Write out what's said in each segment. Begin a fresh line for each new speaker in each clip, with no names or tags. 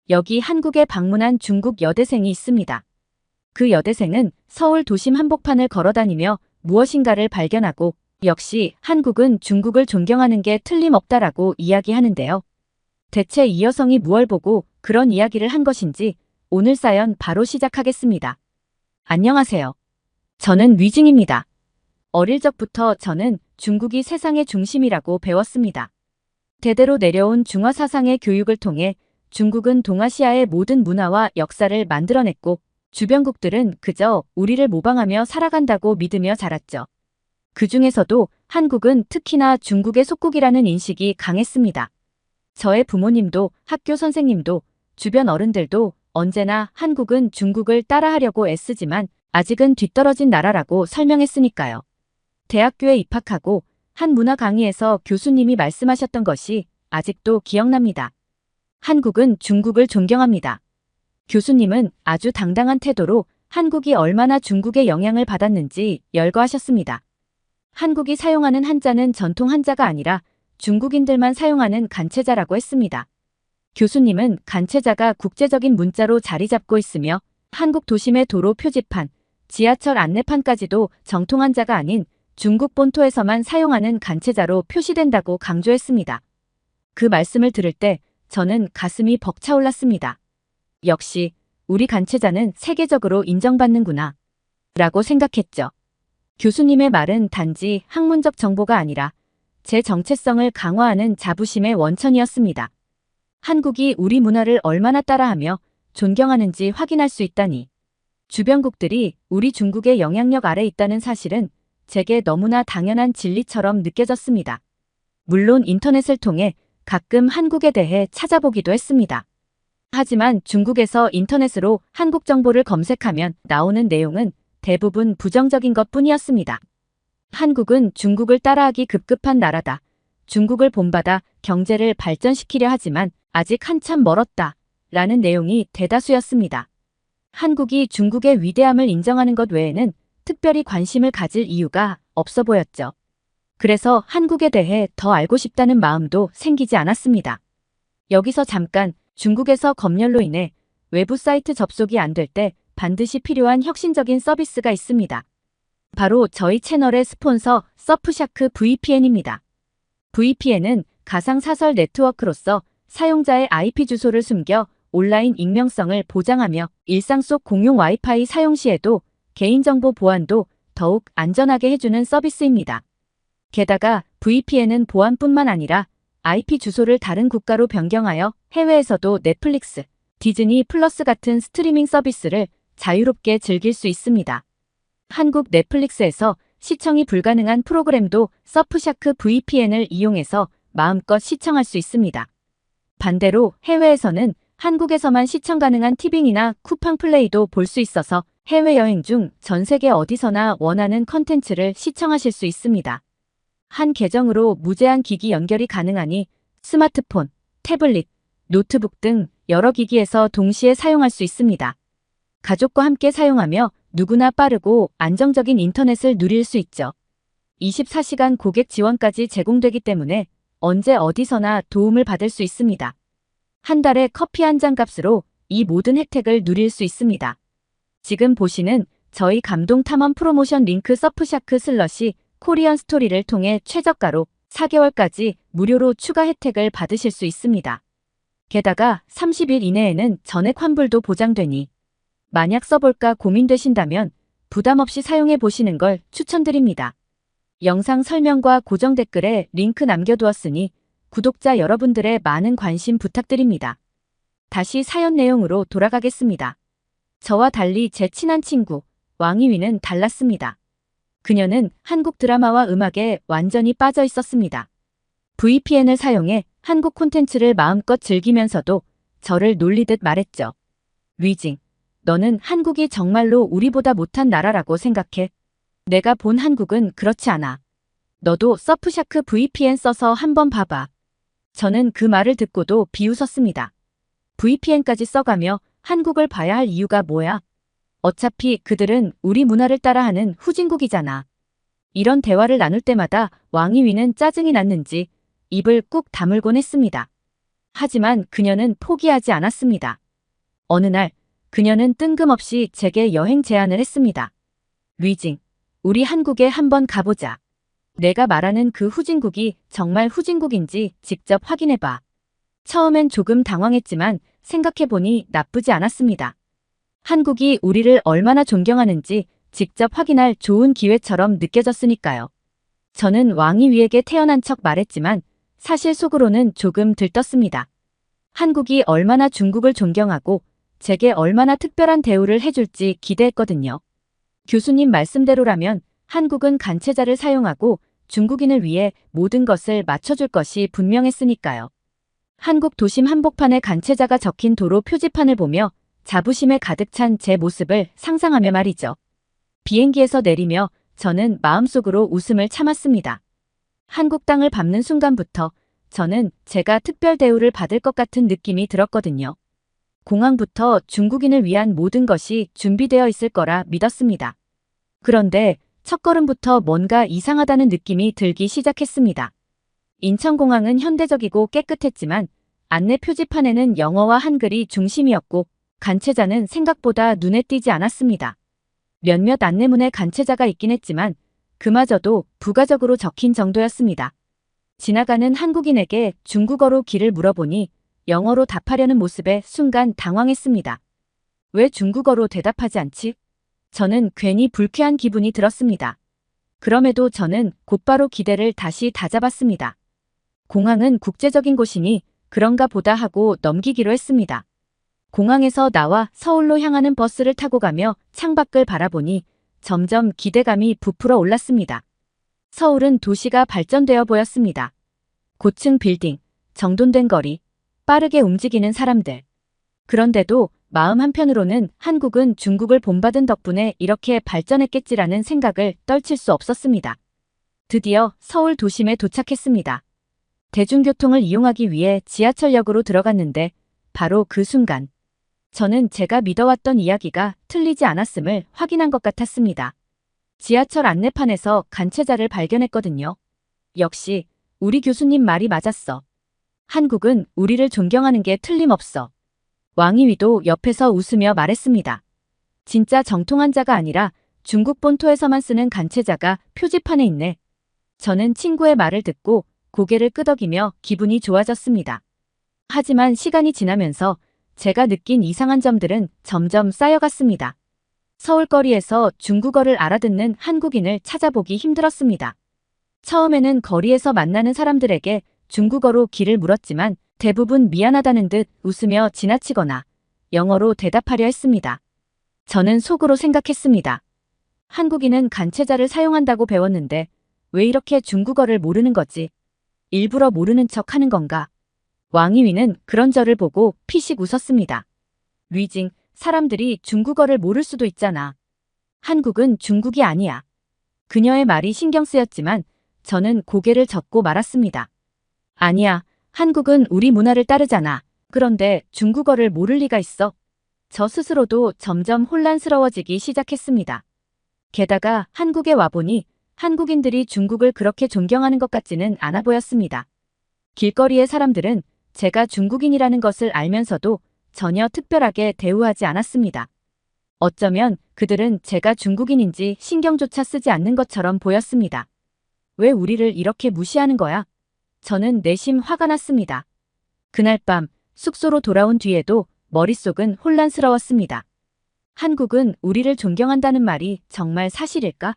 여기 한국에 방문한 중국 여대생이 있습니다. 그 여대생은 서울 도심 한복판을 걸어다니며 무엇인가를 발견하고 역시 한국은 중국을 존경하는 게 틀림없다라고 이야기하는데요. 대체 이 여성이 무얼 보고 그런 이야기를 한 것인지 오늘 사연 바로 시작하겠습니다. 안녕하세요. 저는 위징입니다. 어릴 적부터 저는 중국이 세상의 중심이라고 배웠습니다. 대대로 내려온 중화 사상의 교육을 통해 중국은 동아시아의 모든 문화와 역사를 만들어냈고 주변국들은 그저 우리를 모방하며 살아간다고 믿으며 자랐죠. 그 중에서도 한국은 특히나 중국의 속국이라는 인식이 강했습니다. 저의 부모님도 학교 선생님도 주변 어른들도 언제나 한국은 중국을 따라하려고 애쓰지만 아직은 뒤떨어진 나라라고 설명했으니까요. 대학교에 입학하고 한 문화 강의에서 교수님이 말씀하셨던 것이 아직도 기억납니다. 한국은 중국을 존경합니다. 교수님은 아주 당당한 태도로 한국이 얼마나 중국의 영향을 받았는지 열거하셨습니다. 한국이 사용하는 한자는 전통 한자가 아니라 중국인들만 사용하는 간체자라고 했습니다. 교수님은 간체자가 국제적인 문자로 자리 잡고 있으며 한국 도심의 도로 표지판, 지하철 안내판까지도 정통 한자가 아닌 중국 본토에서만 사용하는 간체자로 표시된다고 강조했습니다. 그 말씀을 들을 때 저는 가슴이 벅차올랐습니다. 역시 우리 간체자는 세계적으로 인정받는구나 라고 생각했죠. 교수님의 말은 단지 학문적 정보가 아니라 제 정체성을 강화하는 자부심의 원천이었습니다. 한국이 우리 문화를 얼마나 따라하며 존경하는지 확인할 수 있다니. 주변국들이 우리 중국의 영향력 아래 있다는 사실은 제게 너무나 당연한 진리처럼 느껴졌습니다. 물론 인터넷을 통해 가끔 한국에 대해 찾아보기도 했습니다. 하지만 중국에서 인터넷으로 한국 정보를 검색하면 나오는 내용은 대부분 부정적인 것뿐이었습니다. 한국은 중국을 따라하기 급급한 나라다. 중국을 본받아 경제를 발전시키려 하지만 아직 한참 멀었다. 라는 내용이 대다수였습니다. 한국이 중국의 위대함을 인정하는 것 외에는 특별히 관심을 가질 이유가 없어 보였죠. 그래서 한국에 대해 더 알고 싶다는 마음도 생기지 않았습니다. 여기서 잠깐 중국에서 검열로 인해 외부 사이트 접속이 안 될 때 반드시 필요한 혁신적인 서비스가 있습니다. 바로 저희 채널의 스폰서 서프샤크 VPN입니다. VPN은 가상사설 네트워크로서 사용자의 IP 주소를 숨겨 온라인 익명성을 보장하며 일상 속 공용 와이파이 사용 시에도 개인정보 보안도 더욱 안전하게 해주는 서비스입니다. 게다가 VPN은 보안뿐만 아니라 IP 주소를 다른 국가로 변경하여 해외에서도 넷플릭스, 디즈니 플러스 같은 스트리밍 서비스를 자유롭게 즐길 수 있습니다. 한국 넷플릭스에서 시청이 불가능한 프로그램도 서프샤크 VPN을 이용해서 마음껏 시청할 수 있습니다. 반대로 해외에서는 한국에서만 시청 가능한 티빙이나 쿠팡 플레이도 볼 수 있어서 해외여행 중 전 세계 어디서나 원하는 컨텐츠를 시청하실 수 있습니다. 한 계정으로 무제한 기기 연결이 가능하니 스마트폰, 태블릿, 노트북 등 여러 기기에서 동시에 사용할 수 있습니다. 가족과 함께 사용하며 누구나 빠르고 안정적인 인터넷을 누릴 수 있죠. 24시간 고객 지원까지 제공되기 때문에 언제 어디서나 도움을 받을 수 있습니다. 한 달에 커피 한 잔 값으로 이 모든 혜택을 누릴 수 있습니다. 지금 보시는 저희 감동 탐험 프로모션 링크 서프샤크 슬러시 코리안 스토리를 통해 최저가로 4개월까지 무료로 추가 혜택을 받으실 수 있습니다. 게다가 30일 이내에는 전액 환불도 보장되니 만약 써볼까 고민되신다면 부담 없이 사용해 보시는 걸 추천드립니다. 영상 설명과 고정 댓글에 링크 남겨두었으니 구독자 여러분들의 많은 관심 부탁드립니다. 다시 사연 내용으로 돌아가겠습니다. 저와 달리 제 친한 친구 왕이위는 달랐습니다. 그녀는 한국 드라마와 음악에 완전히 빠져 있었습니다. VPN을 사용해 한국 콘텐츠를 마음껏 즐기면서도 저를 놀리듯 말했죠. 위징, 너는 한국이 정말로 우리보다 못한 나라라고 생각해? 내가 본 한국은 그렇지 않아. 너도 서프샤크 VPN 써서 한번 봐봐. 저는 그 말을 듣고도 비웃었습니다. VPN까지 써가며 한국을 봐야 할 이유가 뭐야? 어차피 그들은 우리 문화를 따라하는 후진국이잖아. 이런 대화를 나눌 때마다 왕이위는 짜증이 났는지 입을 꾹 다물곤 했습니다. 하지만 그녀는 포기하지 않았습니다. 어느 날 그녀는 뜬금없이 제게 여행 제안을 했습니다. 루이징, 우리 한국에 한번 가보자. 내가 말하는 그 후진국이 정말 후진국인지 직접 확인해봐. 처음엔 조금 당황했지만 생각해보니 나쁘지 않았습니다. 한국이 우리를 얼마나 존경하는지 직접 확인할 좋은 기회처럼 느껴졌으니까요. 저는 왕이 위에게 태어난 척 말했지만 사실 속으로는 조금 들떴습니다. 한국이 얼마나 중국을 존경하고 제게 얼마나 특별한 대우를 해줄지 기대했거든요. 교수님 말씀대로라면 한국은 간체자를 사용하고 중국인을 위해 모든 것을 맞춰줄 것이 분명했으니까요. 한국 도심 한복판에 간체자가 적힌 도로 표지판을 보며 자부심에 가득 찬 제 모습을 상상하며 말이죠. 비행기에서 내리며 저는 마음속으로 웃음을 참았습니다. 한국 땅을 밟는 순간부터 저는 제가 특별 대우를 받을 것 같은 느낌이 들었거든요. 공항부터 중국인을 위한 모든 것이 준비되어 있을 거라 믿었습니다. 그런데 첫걸음부터 뭔가 이상하다는 느낌이 들기 시작했습니다. 인천공항은 현대적이고 깨끗했지만 안내 표지판에는 영어와 한글이 중심이었고 간체자는 생각보다 눈에 띄지 않았습니다. 몇몇 안내문에 간체자가 있긴 했지만 그마저도 부가적으로 적힌 정도였습니다. 지나가는 한국인에게 중국어로 길을 물어보니 영어로 답하려는 모습에 순간 당황했습니다. 왜 중국어로 대답하지 않지? 저는 괜히 불쾌한 기분이 들었습니다. 그럼에도 저는 곧바로 기대를 다시 다잡았습니다. 공항은 국제적인 곳이니 그런가 보다 하고 넘기기로 했습니다. 공항에서 나와 서울로 향하는 버스를 타고 가며 창밖을 바라보니 점점 기대감이 부풀어 올랐습니다. 서울은 도시가 발전되어 보였습니다. 고층 빌딩, 정돈된 거리, 빠르게 움직이는 사람들. 그런데도 마음 한편으로는 한국은 중국을 본받은 덕분에 이렇게 발전했겠지라는 생각을 떨칠 수 없었습니다. 드디어 서울 도심에 도착했습니다. 대중교통을 이용하기 위해 지하철역으로 들어갔는데 바로 그 순간 저는 제가 믿어왔던 이야기가 틀리지 않았음을 확인한 것 같았습니다. 지하철 안내판에서 간체자를 발견했거든요. 역시 우리 교수님 말이 맞았어. 한국은 우리를 존경하는 게 틀림없어. 왕이위도 옆에서 웃으며 말했습니다. 진짜 정통한 자가 아니라 중국 본토에서만 쓰는 간체자가 표지판에 있네. 저는 친구의 말을 듣고 고개를 끄덕이며 기분이 좋아졌습니다. 하지만 시간이 지나면서 제가 느낀 이상한 점들은 점점 쌓여갔습니다. 서울거리에서 중국어를 알아듣는 한국인을 찾아보기 힘들었습니다. 처음에는 거리에서 만나는 사람들에게 중국어로 길을 물었지만 대부분 미안하다는 듯 웃으며 지나치거나 영어로 대답하려 했습니다. 저는 속으로 생각했습니다. 한국인은 간체자를 사용한다고 배웠는데 왜 이렇게 중국어를 모르는 거지? 일부러 모르는 척 하는 건가? 왕이위는 그런 저를 보고 피식 웃었습니다. 루이징, 사람들이 중국어를 모를 수도 있잖아. 한국은 중국이 아니야. 그녀의 말이 신경 쓰였지만 저는 고개를 젓고 말았습니다. 아니야, 한국은 우리 문화를 따르잖아. 그런데 중국어를 모를 리가 있어. 저 스스로도 점점 혼란스러워지기 시작했습니다. 게다가 한국에 와보니 한국인들이 중국을 그렇게 존경하는 것 같지는 않아 보였습니다. 길거리의 사람들은 제가 중국인이라는 것을 알면서도 전혀 특별하게 대우하지 않았습니다. 어쩌면 그들은 제가 중국인인지 신경조차 쓰지 않는 것처럼 보였습니다. 왜 우리를 이렇게 무시하는 거야? 저는 내심 화가 났습니다. 그날 밤 숙소로 돌아온 뒤에도 머릿속은 혼란스러웠습니다. 한국은 우리를 존경한다는 말이 정말 사실일까?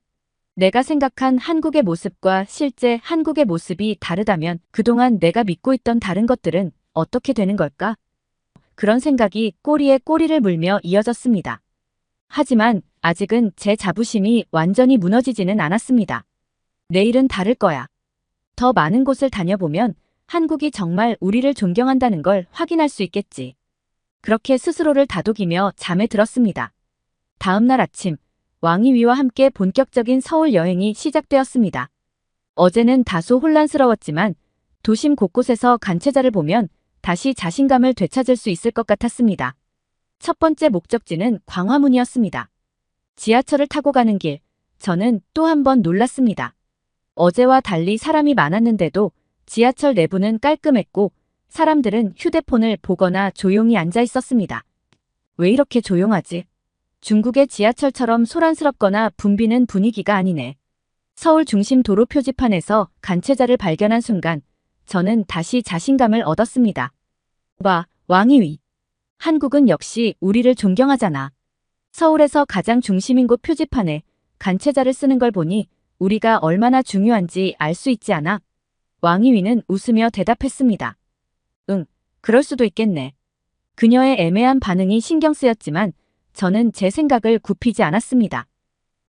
내가 생각한 한국의 모습과 실제 한국의 모습이 다르다면 그동안 내가 믿고 있던 다른 것들은 어떻게 되는 걸까? 그런 생각이 꼬리에 꼬리를 물며 이어졌습니다. 하지만 아직은 제 자부심이 완전히 무너지지는 않았습니다. 내일은 다를 거야. 더 많은 곳을 다녀보면 한국이 정말 우리를 존경한다는 걸 확인할 수 있겠지. 그렇게 스스로를 다독이며 잠에 들었습니다. 다음 날 아침, 왕이위와 함께 본격적인 서울 여행이 시작되었습니다. 어제는 다소 혼란스러웠지만 도심 곳곳에서 간체자를 보면 다시 자신감을 되찾을 수 있을 것 같았습니다. 첫 번째 목적지는 광화문이었습니다. 지하철을 타고 가는 길, 저는 또 한 번 놀랐습니다. 어제와 달리 사람이 많았는데도 지하철 내부는 깔끔했고 사람들은 휴대폰을 보거나 조용히 앉아 있었습니다. 왜 이렇게 조용하지? 중국의 지하철처럼 소란스럽거나 붐비는 분위기가 아니네. 서울 중심 도로 표지판에서 간체자를 발견한 순간 저는 다시 자신감을 얻었습니다. 와, 왕이위. 한국은 역시 우리를 존경하잖아. 서울에서 가장 중심인 곳 표지판에 간체자를 쓰는 걸 보니 우리가 얼마나 중요한지 알 수 있지 않아? 왕이위는 웃으며 대답했습니다. 응, 그럴 수도 있겠네. 그녀의 애매한 반응이 신경 쓰였지만 저는 제 생각을 굽히지 않았습니다.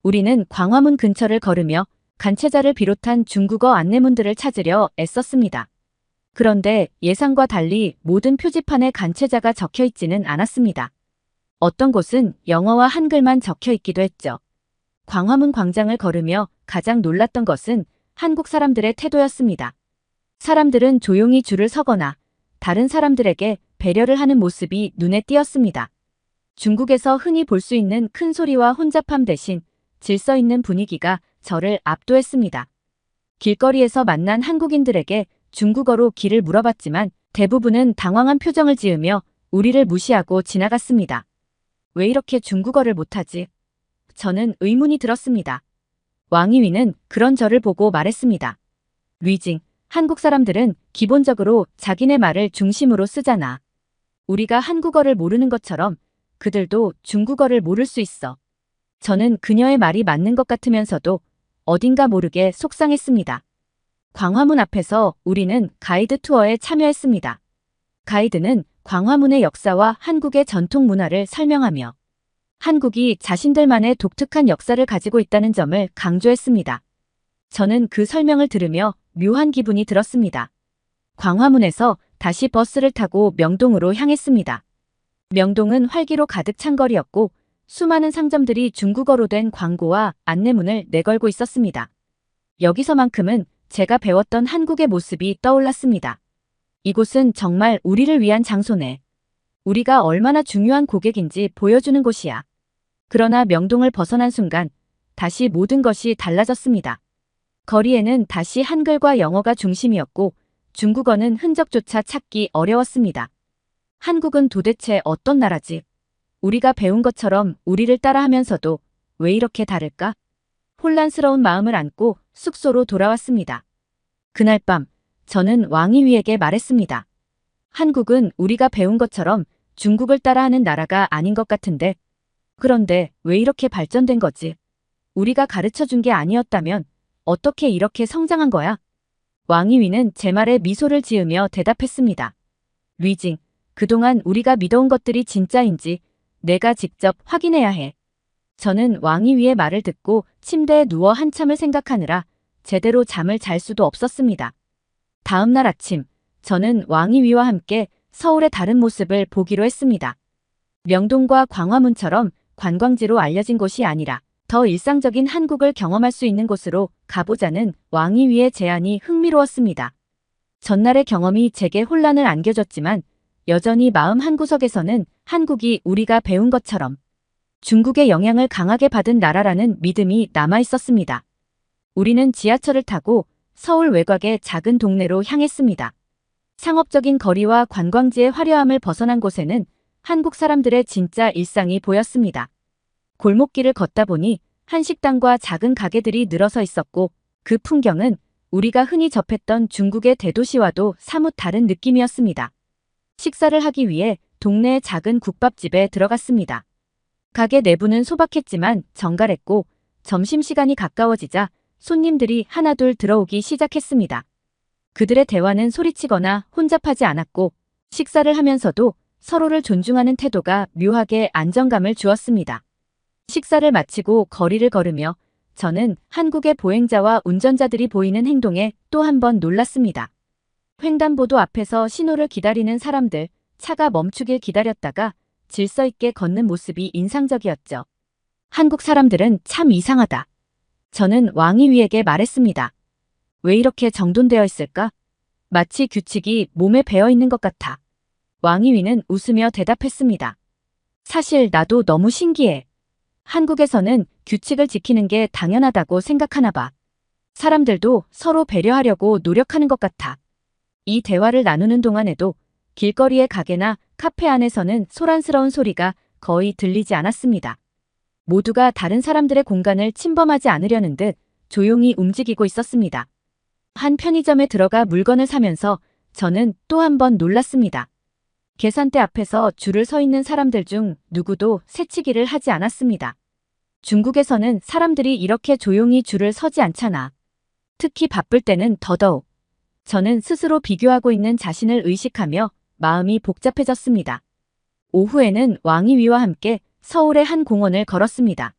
우리는 광화문 근처를 걸으며 간체자를 비롯한 중국어 안내문들을 찾으려 애썼습니다. 그런데 예상과 달리 모든 표지판에 간체자가 적혀 있지는 않았습니다. 어떤 곳은 영어와 한글만 적혀 있기도 했죠. 광화문 광장을 걸으며 가장 놀랐던 것은 한국 사람들의 태도였습니다. 사람들은 조용히 줄을 서거나 다른 사람들에게 배려를 하는 모습이 눈에 띄었습니다. 중국에서 흔히 볼 수 있는 큰 소리와 혼잡함 대신 질서 있는 분위기가 저를 압도했습니다. 길거리에서 만난 한국인들에게 중국어로 길을 물어봤지만 대부분은 당황한 표정을 지으며 우리를 무시하고 지나갔습니다. 왜 이렇게 중국어를 못하지? 저는 의문이 들었습니다. 왕이위는 그런 저를 보고 말했습니다. 류징, 한국 사람들은 기본적으로 자기네 말을 중심으로 쓰잖아. 우리가 한국어를 모르는 것처럼 그들도 중국어를 모를 수 있어. 저는 그녀의 말이 맞는 것 같으면서도 어딘가 모르게 속상했습니다. 광화문 앞에서 우리는 가이드 투어에 참여했습니다. 가이드는 광화문의 역사와 한국의 전통 문화를 설명하며 한국이 자신들만의 독특한 역사를 가지고 있다는 점을 강조했습니다. 저는 그 설명을 들으며 묘한 기분이 들었습니다. 광화문에서 다시 버스를 타고 명동으로 향했습니다. 명동은 활기로 가득 찬 거리였고 수많은 상점들이 중국어로 된 광고와 안내문을 내걸고 있었습니다. 여기서만큼은 제가 배웠던 한국의 모습이 떠올랐습니다. 이곳은 정말 우리를 위한 장소네. 우리가 얼마나 중요한 고객인지 보여주는 곳이야. 그러나 명동을 벗어난 순간 다시 모든 것이 달라졌습니다. 거리에는 다시 한글과 영어가 중심이었고 중국어는 흔적조차 찾기 어려웠습니다. 한국은 도대체 어떤 나라지? 우리가 배운 것처럼 우리를 따라하면서도 왜 이렇게 다를까? 혼란스러운 마음을 안고 숙소로 돌아왔습니다. 그날 밤 저는 왕이위에게 말했습니다. 한국은 우리가 배운 것처럼 중국을 따라하는 나라가 아닌 것 같은데 그런데 왜 이렇게 발전된 거지? 우리가 가르쳐 준 게 아니었다면 어떻게 이렇게 성장한 거야? 왕이위는 제 말에 미소를 지으며 대답했습니다. 류징, 그동안 우리가 믿어온 것들이 진짜인지 내가 직접 확인해야 해. 저는 왕이위의 말을 듣고 침대에 누워 한참을 생각하느라 제대로 잠을 잘 수도 없었습니다. 다음 날 아침, 저는 왕이위와 함께 서울의 다른 모습을 보기로 했습니다. 명동과 광화문처럼 관광지로 알려진 곳이 아니라 더 일상적인 한국을 경험할 수 있는 곳으로 가보자는 왕이위의 제안이 흥미로웠습니다. 전날의 경험이 제게 혼란을 안겨줬지만 여전히 마음 한구석에서는 한국이 우리가 배운 것처럼 중국의 영향을 강하게 받은 나라라는 믿음이 남아 있었습니다. 우리는 지하철을 타고 서울 외곽의 작은 동네로 향했습니다. 상업적인 거리와 관광지의 화려함을 벗어난 곳에는 한국 사람들의 진짜 일상이 보였습니다. 골목길을 걷다 보니 한식당과 작은 가게들이 늘어서 있었고 그 풍경은 우리가 흔히 접했던 중국의 대도시와도 사뭇 다른 느낌이었습니다. 식사를 하기 위해 동네의 작은 국밥집에 들어갔습니다. 가게 내부는 소박했지만 정갈했고 점심시간이 가까워지자 손님들이 하나둘 들어오기 시작했습니다. 그들의 대화는 소리치거나 혼잡하지 않았고 식사를 하면서도 서로를 존중하는 태도가 묘하게 안정감을 주었습니다. 식사를 마치고 거리를 걸으며 저는 한국의 보행자와 운전자들이 보이는 행동에 또 한 번 놀랐습니다. 횡단보도 앞에서 신호를 기다리는 사람들, 차가 멈추길 기다렸다가 질서 있게 걷는 모습이 인상적이었죠. 한국 사람들은 참 이상하다. 저는 왕이위에게 말했습니다. 왜 이렇게 정돈되어 있을까? 마치 규칙이 몸에 배어 있는 것 같아. 왕이위는 웃으며 대답했습니다. 사실 나도 너무 신기해. 한국에서는 규칙을 지키는 게 당연하다고 생각하나 봐. 사람들도 서로 배려하려고 노력하는 것 같아. 이 대화를 나누는 동안에도 길거리의 가게나 카페 안에서는 소란스러운 소리가 거의 들리지 않았습니다. 모두가 다른 사람들의 공간을 침범하지 않으려는 듯 조용히 움직이고 있었습니다. 한 편의점에 들어가 물건을 사면서 저는 또 한 번 놀랐습니다. 계산대 앞에서 줄을 서 있는 사람들 중 누구도 새치기를 하지 않았습니다. 중국에서는 사람들이 이렇게 조용히 줄을 서지 않잖아. 특히 바쁠 때는 더더욱. 저는 스스로 비교하고 있는 자신을 의식하며 마음이 복잡해졌습니다. 오후에는 왕이위와 함께 서울의 한 공원을 걸었습니다.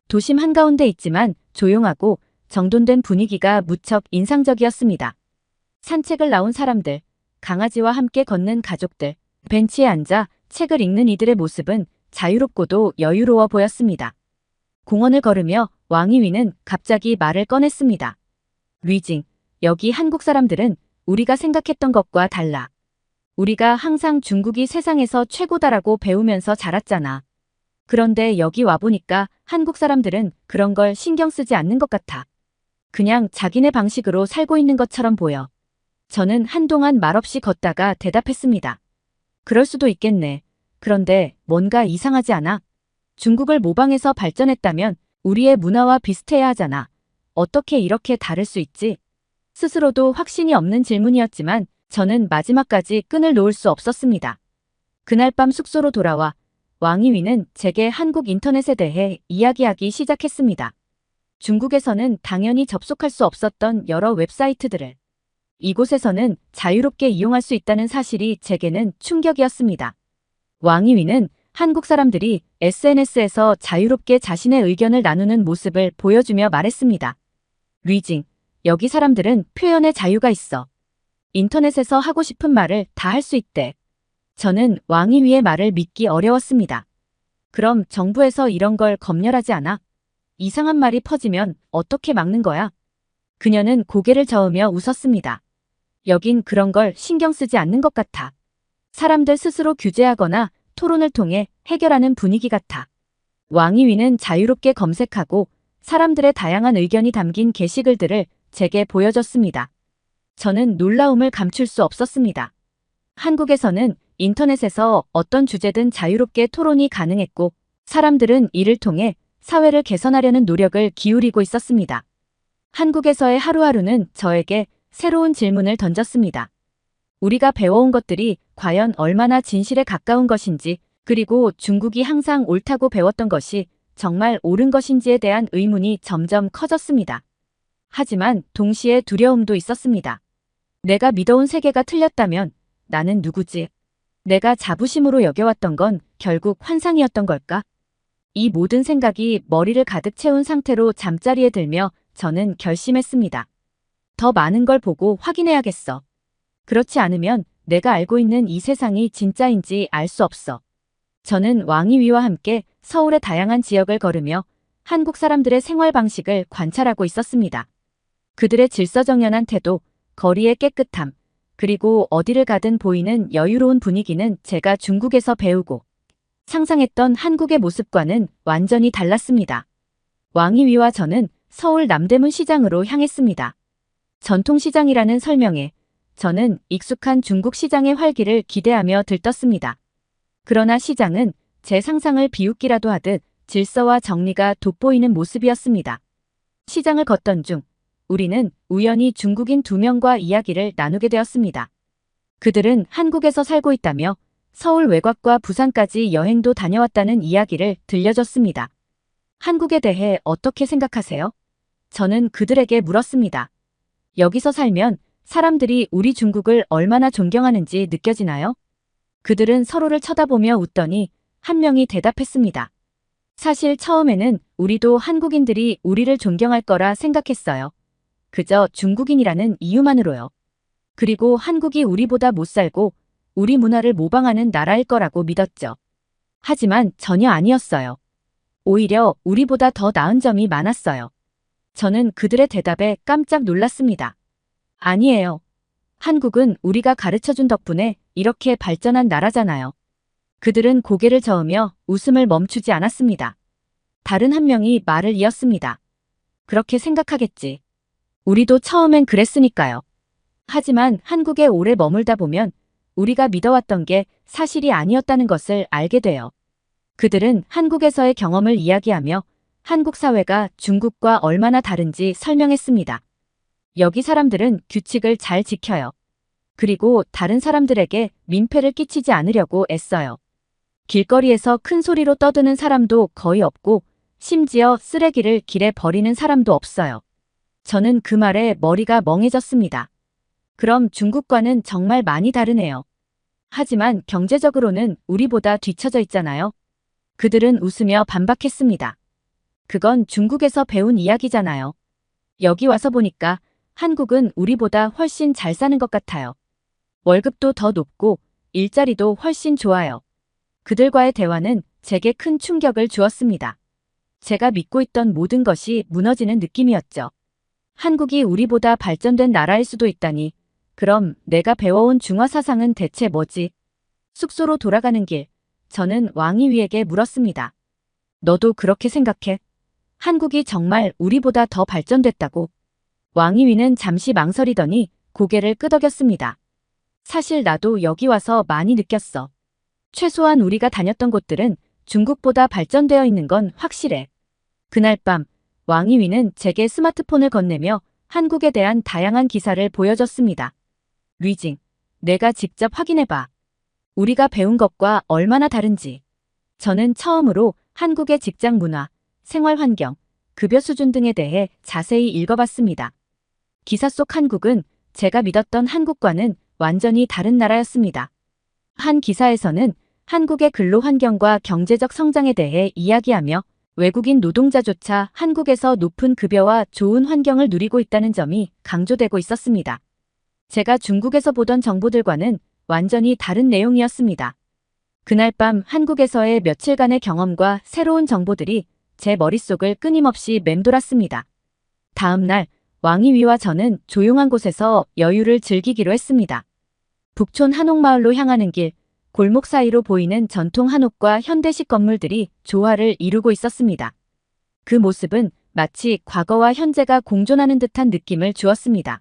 도심 한가운데 있지만 조용하고 정돈된 분위기가 무척 인상적이었습니다. 산책을 나온 사람들, 강아지와 함께 걷는 가족들, 벤치에 앉아 책을 읽는 이들의 모습은 자유롭고도 여유로워 보였습니다. 공원을 걸으며 왕이위는 갑자기 말을 꺼냈습니다. 위징, 여기 한국 사람들은 우리가 생각했던 것과 달라. 우리가 항상 중국이 세상에서 최고다라고 배우면서 자랐잖아. 그런데 여기 와보니까 한국 사람들은 그런 걸 신경 쓰지 않는 것 같아. 그냥 자기네 방식으로 살고 있는 것처럼 보여. 저는 한동안 말없이 걷다가 대답했습니다. 그럴 수도 있겠네. 그런데 뭔가 이상하지 않아? 중국을 모방해서 발전했다면 우리의 문화와 비슷해야 하잖아. 어떻게 이렇게 다를 수 있지? 스스로도 확신이 없는 질문이었지만 저는 마지막까지 끈을 놓을 수 없었습니다. 그날 밤 숙소로 돌아와 왕이위는 제게 한국 인터넷에 대해 이야기하기 시작했습니다. 중국에서는 당연히 접속할 수 없었던 여러 웹사이트들을 이곳에서는 자유롭게 이용할 수 있다는 사실이 제게는 충격이었습니다. 왕이위는 한국 사람들이 SNS에서 자유롭게 자신의 의견을 나누는 모습을 보여주며 말했습니다. 위징, 여기 사람들은 표현의 자유가 있어. 인터넷에서 하고 싶은 말을 다 할 수 있대. 저는 왕이위의 말을 믿기 어려웠습니다. 그럼 정부에서 이런 걸 검열하지 않아? 이상한 말이 퍼지면 어떻게 막는 거야? 그녀는 고개를 저으며 웃었습니다. 여긴 그런 걸 신경 쓰지 않는 것 같아. 사람들 스스로 규제하거나 토론을 통해 해결하는 분위기 같아. 왕이위는 자유롭게 검색하고 사람들의 다양한 의견이 담긴 게시글들을 제게 보여줬습니다. 저는 놀라움을 감출 수 없었습니다. 한국에서는 인터넷에서 어떤 주제든 자유롭게 토론이 가능했고 사람들은 이를 통해 사회를 개선하려는 노력을 기울이고 있었습니다. 한국에서의 하루하루는 저에게 새로운 질문을 던졌습니다. 우리가 배워온 것들이 과연 얼마나 진실에 가까운 것인지, 그리고 중국이 항상 옳다고 배웠던 것이 정말 옳은 것인지에 대한 의문이 점점 커졌습니다. 하지만 동시에 두려움도 있었습니다. 내가 믿어온 세계가 틀렸다면 나는 누구지? 내가 자부심으로 여겨왔던 건 결국 환상이었던 걸까? 이 모든 생각이 머리를 가득 채운 상태로 잠자리에 들며 저는 결심했습니다. 더 많은 걸 보고 확인해야겠어. 그렇지 않으면 내가 알고 있는 이 세상이 진짜인지 알 수 없어. 저는 왕이위와 함께 서울의 다양한 지역을 걸으며 한국 사람들의 생활 방식을 관찰하고 있었습니다. 그들의 질서정연한 태도, 거리의 깨끗함, 그리고 어디를 가든 보이는 여유로운 분위기는 제가 중국에서 배우고 상상했던 한국의 모습과는 완전히 달랐습니다. 왕이위와 저는 서울 남대문 시장으로 향했습니다. 전통시장이라는 설명에 저는 익숙한 중국 시장의 활기를 기대하며 들떴습니다. 그러나 시장은 제 상상을 비웃기라도 하듯 질서와 정리가 돋보이는 모습이었습니다. 시장을 걷던 중 우리는 우연히 중국인 2명과 이야기를 나누게 되었습니다. 그들은 한국에서 살고 있다며 서울 외곽과 부산까지 여행도 다녀왔다는 이야기를 들려줬습니다. 한국에 대해 어떻게 생각하세요? 저는 그들에게 물었습니다. 여기서 살면 사람들이 우리 중국을 얼마나 존경하는지 느껴지나요? 그들은 서로를 쳐다보며 웃더니 한 명이 대답했습니다. 사실 처음에는 우리도 한국인들이 우리를 존경할 거라 생각했어요. 그저 중국인이라는 이유만으로요. 그리고 한국이 우리보다 못 살고 우리 문화를 모방하는 나라일 거라고 믿었죠. 하지만 전혀 아니었어요. 오히려 우리보다 더 나은 점이 많았어요. 저는 그들의 대답에 깜짝 놀랐습니다. 아니에요. 한국은 우리가 가르쳐준 덕분에 이렇게 발전한 나라잖아요. 그들은 고개를 저으며 웃음을 멈추지 않았습니다. 다른 한 명이 말을 이었습니다. 그렇게 생각하겠지. 우리도 처음엔 그랬으니까요. 하지만 한국에 오래 머물다 보면 우리가 믿어왔던 게 사실이 아니었다는 것을 알게 돼요. 그들은 한국에서의 경험을 이야기하며 한국 사회가 중국과 얼마나 다른지 설명했습니다. 여기 사람들은 규칙을 잘 지켜요. 그리고 다른 사람들에게 민폐를 끼치지 않으려고 애써요. 길거리에서 큰 소리로 떠드는 사람도 거의 없고 심지어 쓰레기를 길에 버리는 사람도 없어요. 저는 그 말에 머리가 멍해졌습니다. 그럼 중국과는 정말 많이 다르네요. 하지만 경제적으로는 우리보다 뒤처져 있잖아요. 그들은 웃으며 반박했습니다. 그건 중국에서 배운 이야기잖아요. 여기 와서 보니까 한국은 우리보다 훨씬 잘 사는 것 같아요. 월급도 더 높고 일자리도 훨씬 좋아요. 그들과의 대화는 제게 큰 충격을 주었습니다. 제가 믿고 있던 모든 것이 무너지는 느낌이었죠. 한국이 우리보다 발전된 나라일 수도 있다니. 그럼 내가 배워온 중화 사상은 대체 뭐지? 숙소로 돌아가는 길, 저는 왕이위에게 물었습니다. 너도 그렇게 생각해? 한국이 정말 우리보다 더 발전됐다고? 왕이위는 잠시 망설이더니 고개를 끄덕였습니다. 사실 나도 여기 와서 많이 느꼈어. 최소한 우리가 다녔던 곳들은 중국보다 발전되어 있는 건 확실해. 그날 밤 왕이위는 제게 스마트폰을 건네며 한국에 대한 다양한 기사를 보여줬습니다. 리징, 내가 직접 확인해봐. 우리가 배운 것과 얼마나 다른지. 저는 처음으로 한국의 직장 문화, 생활 환경, 급여 수준 등에 대해 자세히 읽어봤습니다. 기사 속 한국은 제가 믿었던 한국과는 완전히 다른 나라였습니다. 한 기사에서는 한국의 근로 환경과 경제적 성장에 대해 이야기하며 외국인 노동자조차 한국에서 높은 급여와 좋은 환경을 누리고 있다는 점이 강조되고 있었습니다. 제가 중국에서 보던 정보들과는 완전히 다른 내용이었습니다. 그날 밤 한국에서의 며칠간의 경험과 새로운 정보들이 제 머릿속을 끊임없이 맴돌았습니다. 다음 날 왕이위와 저는 조용한 곳에서 여유를 즐기기로 했습니다. 북촌 한옥마을로 향하는 길, 골목 사이로 보이는 전통 한옥과 현대식 건물들이 조화를 이루고 있었습니다. 그 모습은 마치 과거와 현재가 공존하는 듯한 느낌을 주었습니다.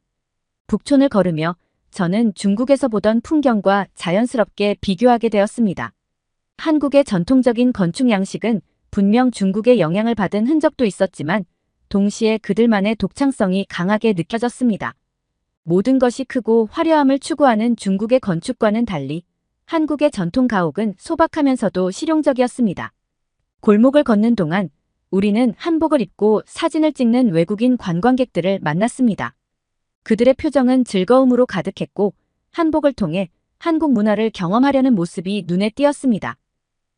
북촌을 걸으며 저는 중국에서 보던 풍경과 자연스럽게 비교하게 되었습니다. 한국의 전통적인 건축 양식은 분명 중국의 영향을 받은 흔적도 있었지만 동시에 그들만의 독창성이 강하게 느껴졌습니다. 모든 것이 크고 화려함을 추구하는 중국의 건축과는 달리 한국의 전통 가옥은 소박하면서도 실용적이었습니다. 골목을 걷는 동안 우리는 한복을 입고 사진을 찍는 외국인 관광객들을 만났습니다. 그들의 표정은 즐거움으로 가득했고 한복을 통해 한국 문화를 경험하려는 모습이 눈에 띄었습니다.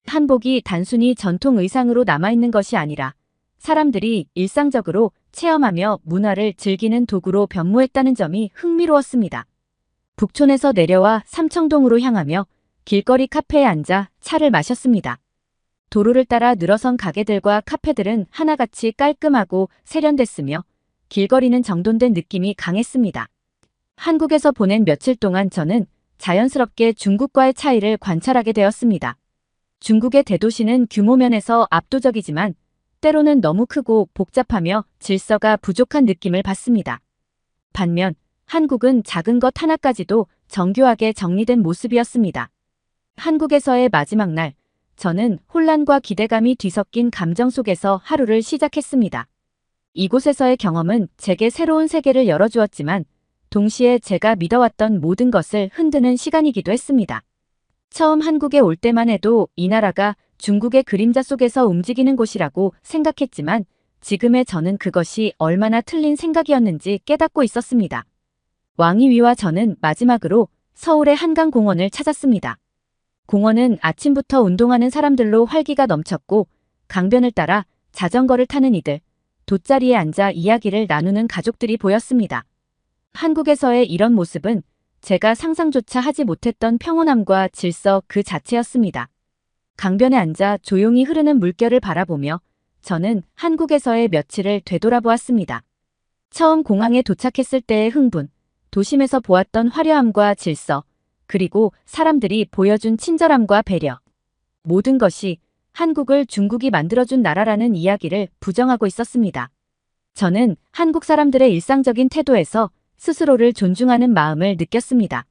한복이 단순히 전통 의상으로 남아있는 것이 아니라 사람들이 일상적으로 체험하며 문화를 즐기는 도구로 변모했다는 점이 흥미로웠습니다. 북촌에서 내려와 삼청동으로 향하며 길거리 카페에 앉아 차를 마셨습니다. 도로를 따라 늘어선 가게들과 카페들은 하나같이 깔끔하고 세련됐으며 길거리는 정돈된 느낌이 강했습니다. 한국에서 보낸 며칠 동안 저는 자연스럽게 중국과의 차이를 관찰하게 되었습니다. 중국의 대도시는 규모 면에서 압도적이지만 때로는 너무 크고 복잡하며 질서가 부족한 느낌을 받습니다. 반면 한국은 작은 것 하나까지도 정교하게 정리된 모습이었습니다. 한국에서의 마지막 날, 저는 혼란과 기대감이 뒤섞인 감정 속에서 하루를 시작했습니다. 이곳에서의 경험은 제게 새로운 세계를 열어주었지만 동시에 제가 믿어왔던 모든 것을 흔드는 시간이기도 했습니다. 처음 한국에 올 때만 해도 이 나라가 중국의 그림자 속에서 움직이는 곳이라고 생각했지만 지금의 저는 그것이 얼마나 틀린 생각이었는지 깨닫고 있었습니다. 왕이위와 저는 마지막으로 서울의 한강공원을 찾았습니다. 공원은 아침부터 운동하는 사람들로 활기가 넘쳤고 강변을 따라 자전거를 타는 이들, 돗자리에 앉아 이야기를 나누는 가족들이 보였습니다. 한국에서의 이런 모습은 제가 상상조차 하지 못했던 평온함과 질서 그 자체였습니다. 강변에 앉아 조용히 흐르는 물결을 바라보며 저는 한국에서의 며칠을 되돌아보았습니다. 처음 공항에 도착했을 때의 흥분, 도심에서 보았던 화려함과 질서, 그리고 사람들이 보여준 친절함과 배려. 모든 것이 한국을 중국이 만들어준 나라라는 이야기를 부정하고 있었습니다. 저는 한국 사람들의 일상적인 태도에서 스스로를 존중하는 마음을 느꼈습니다.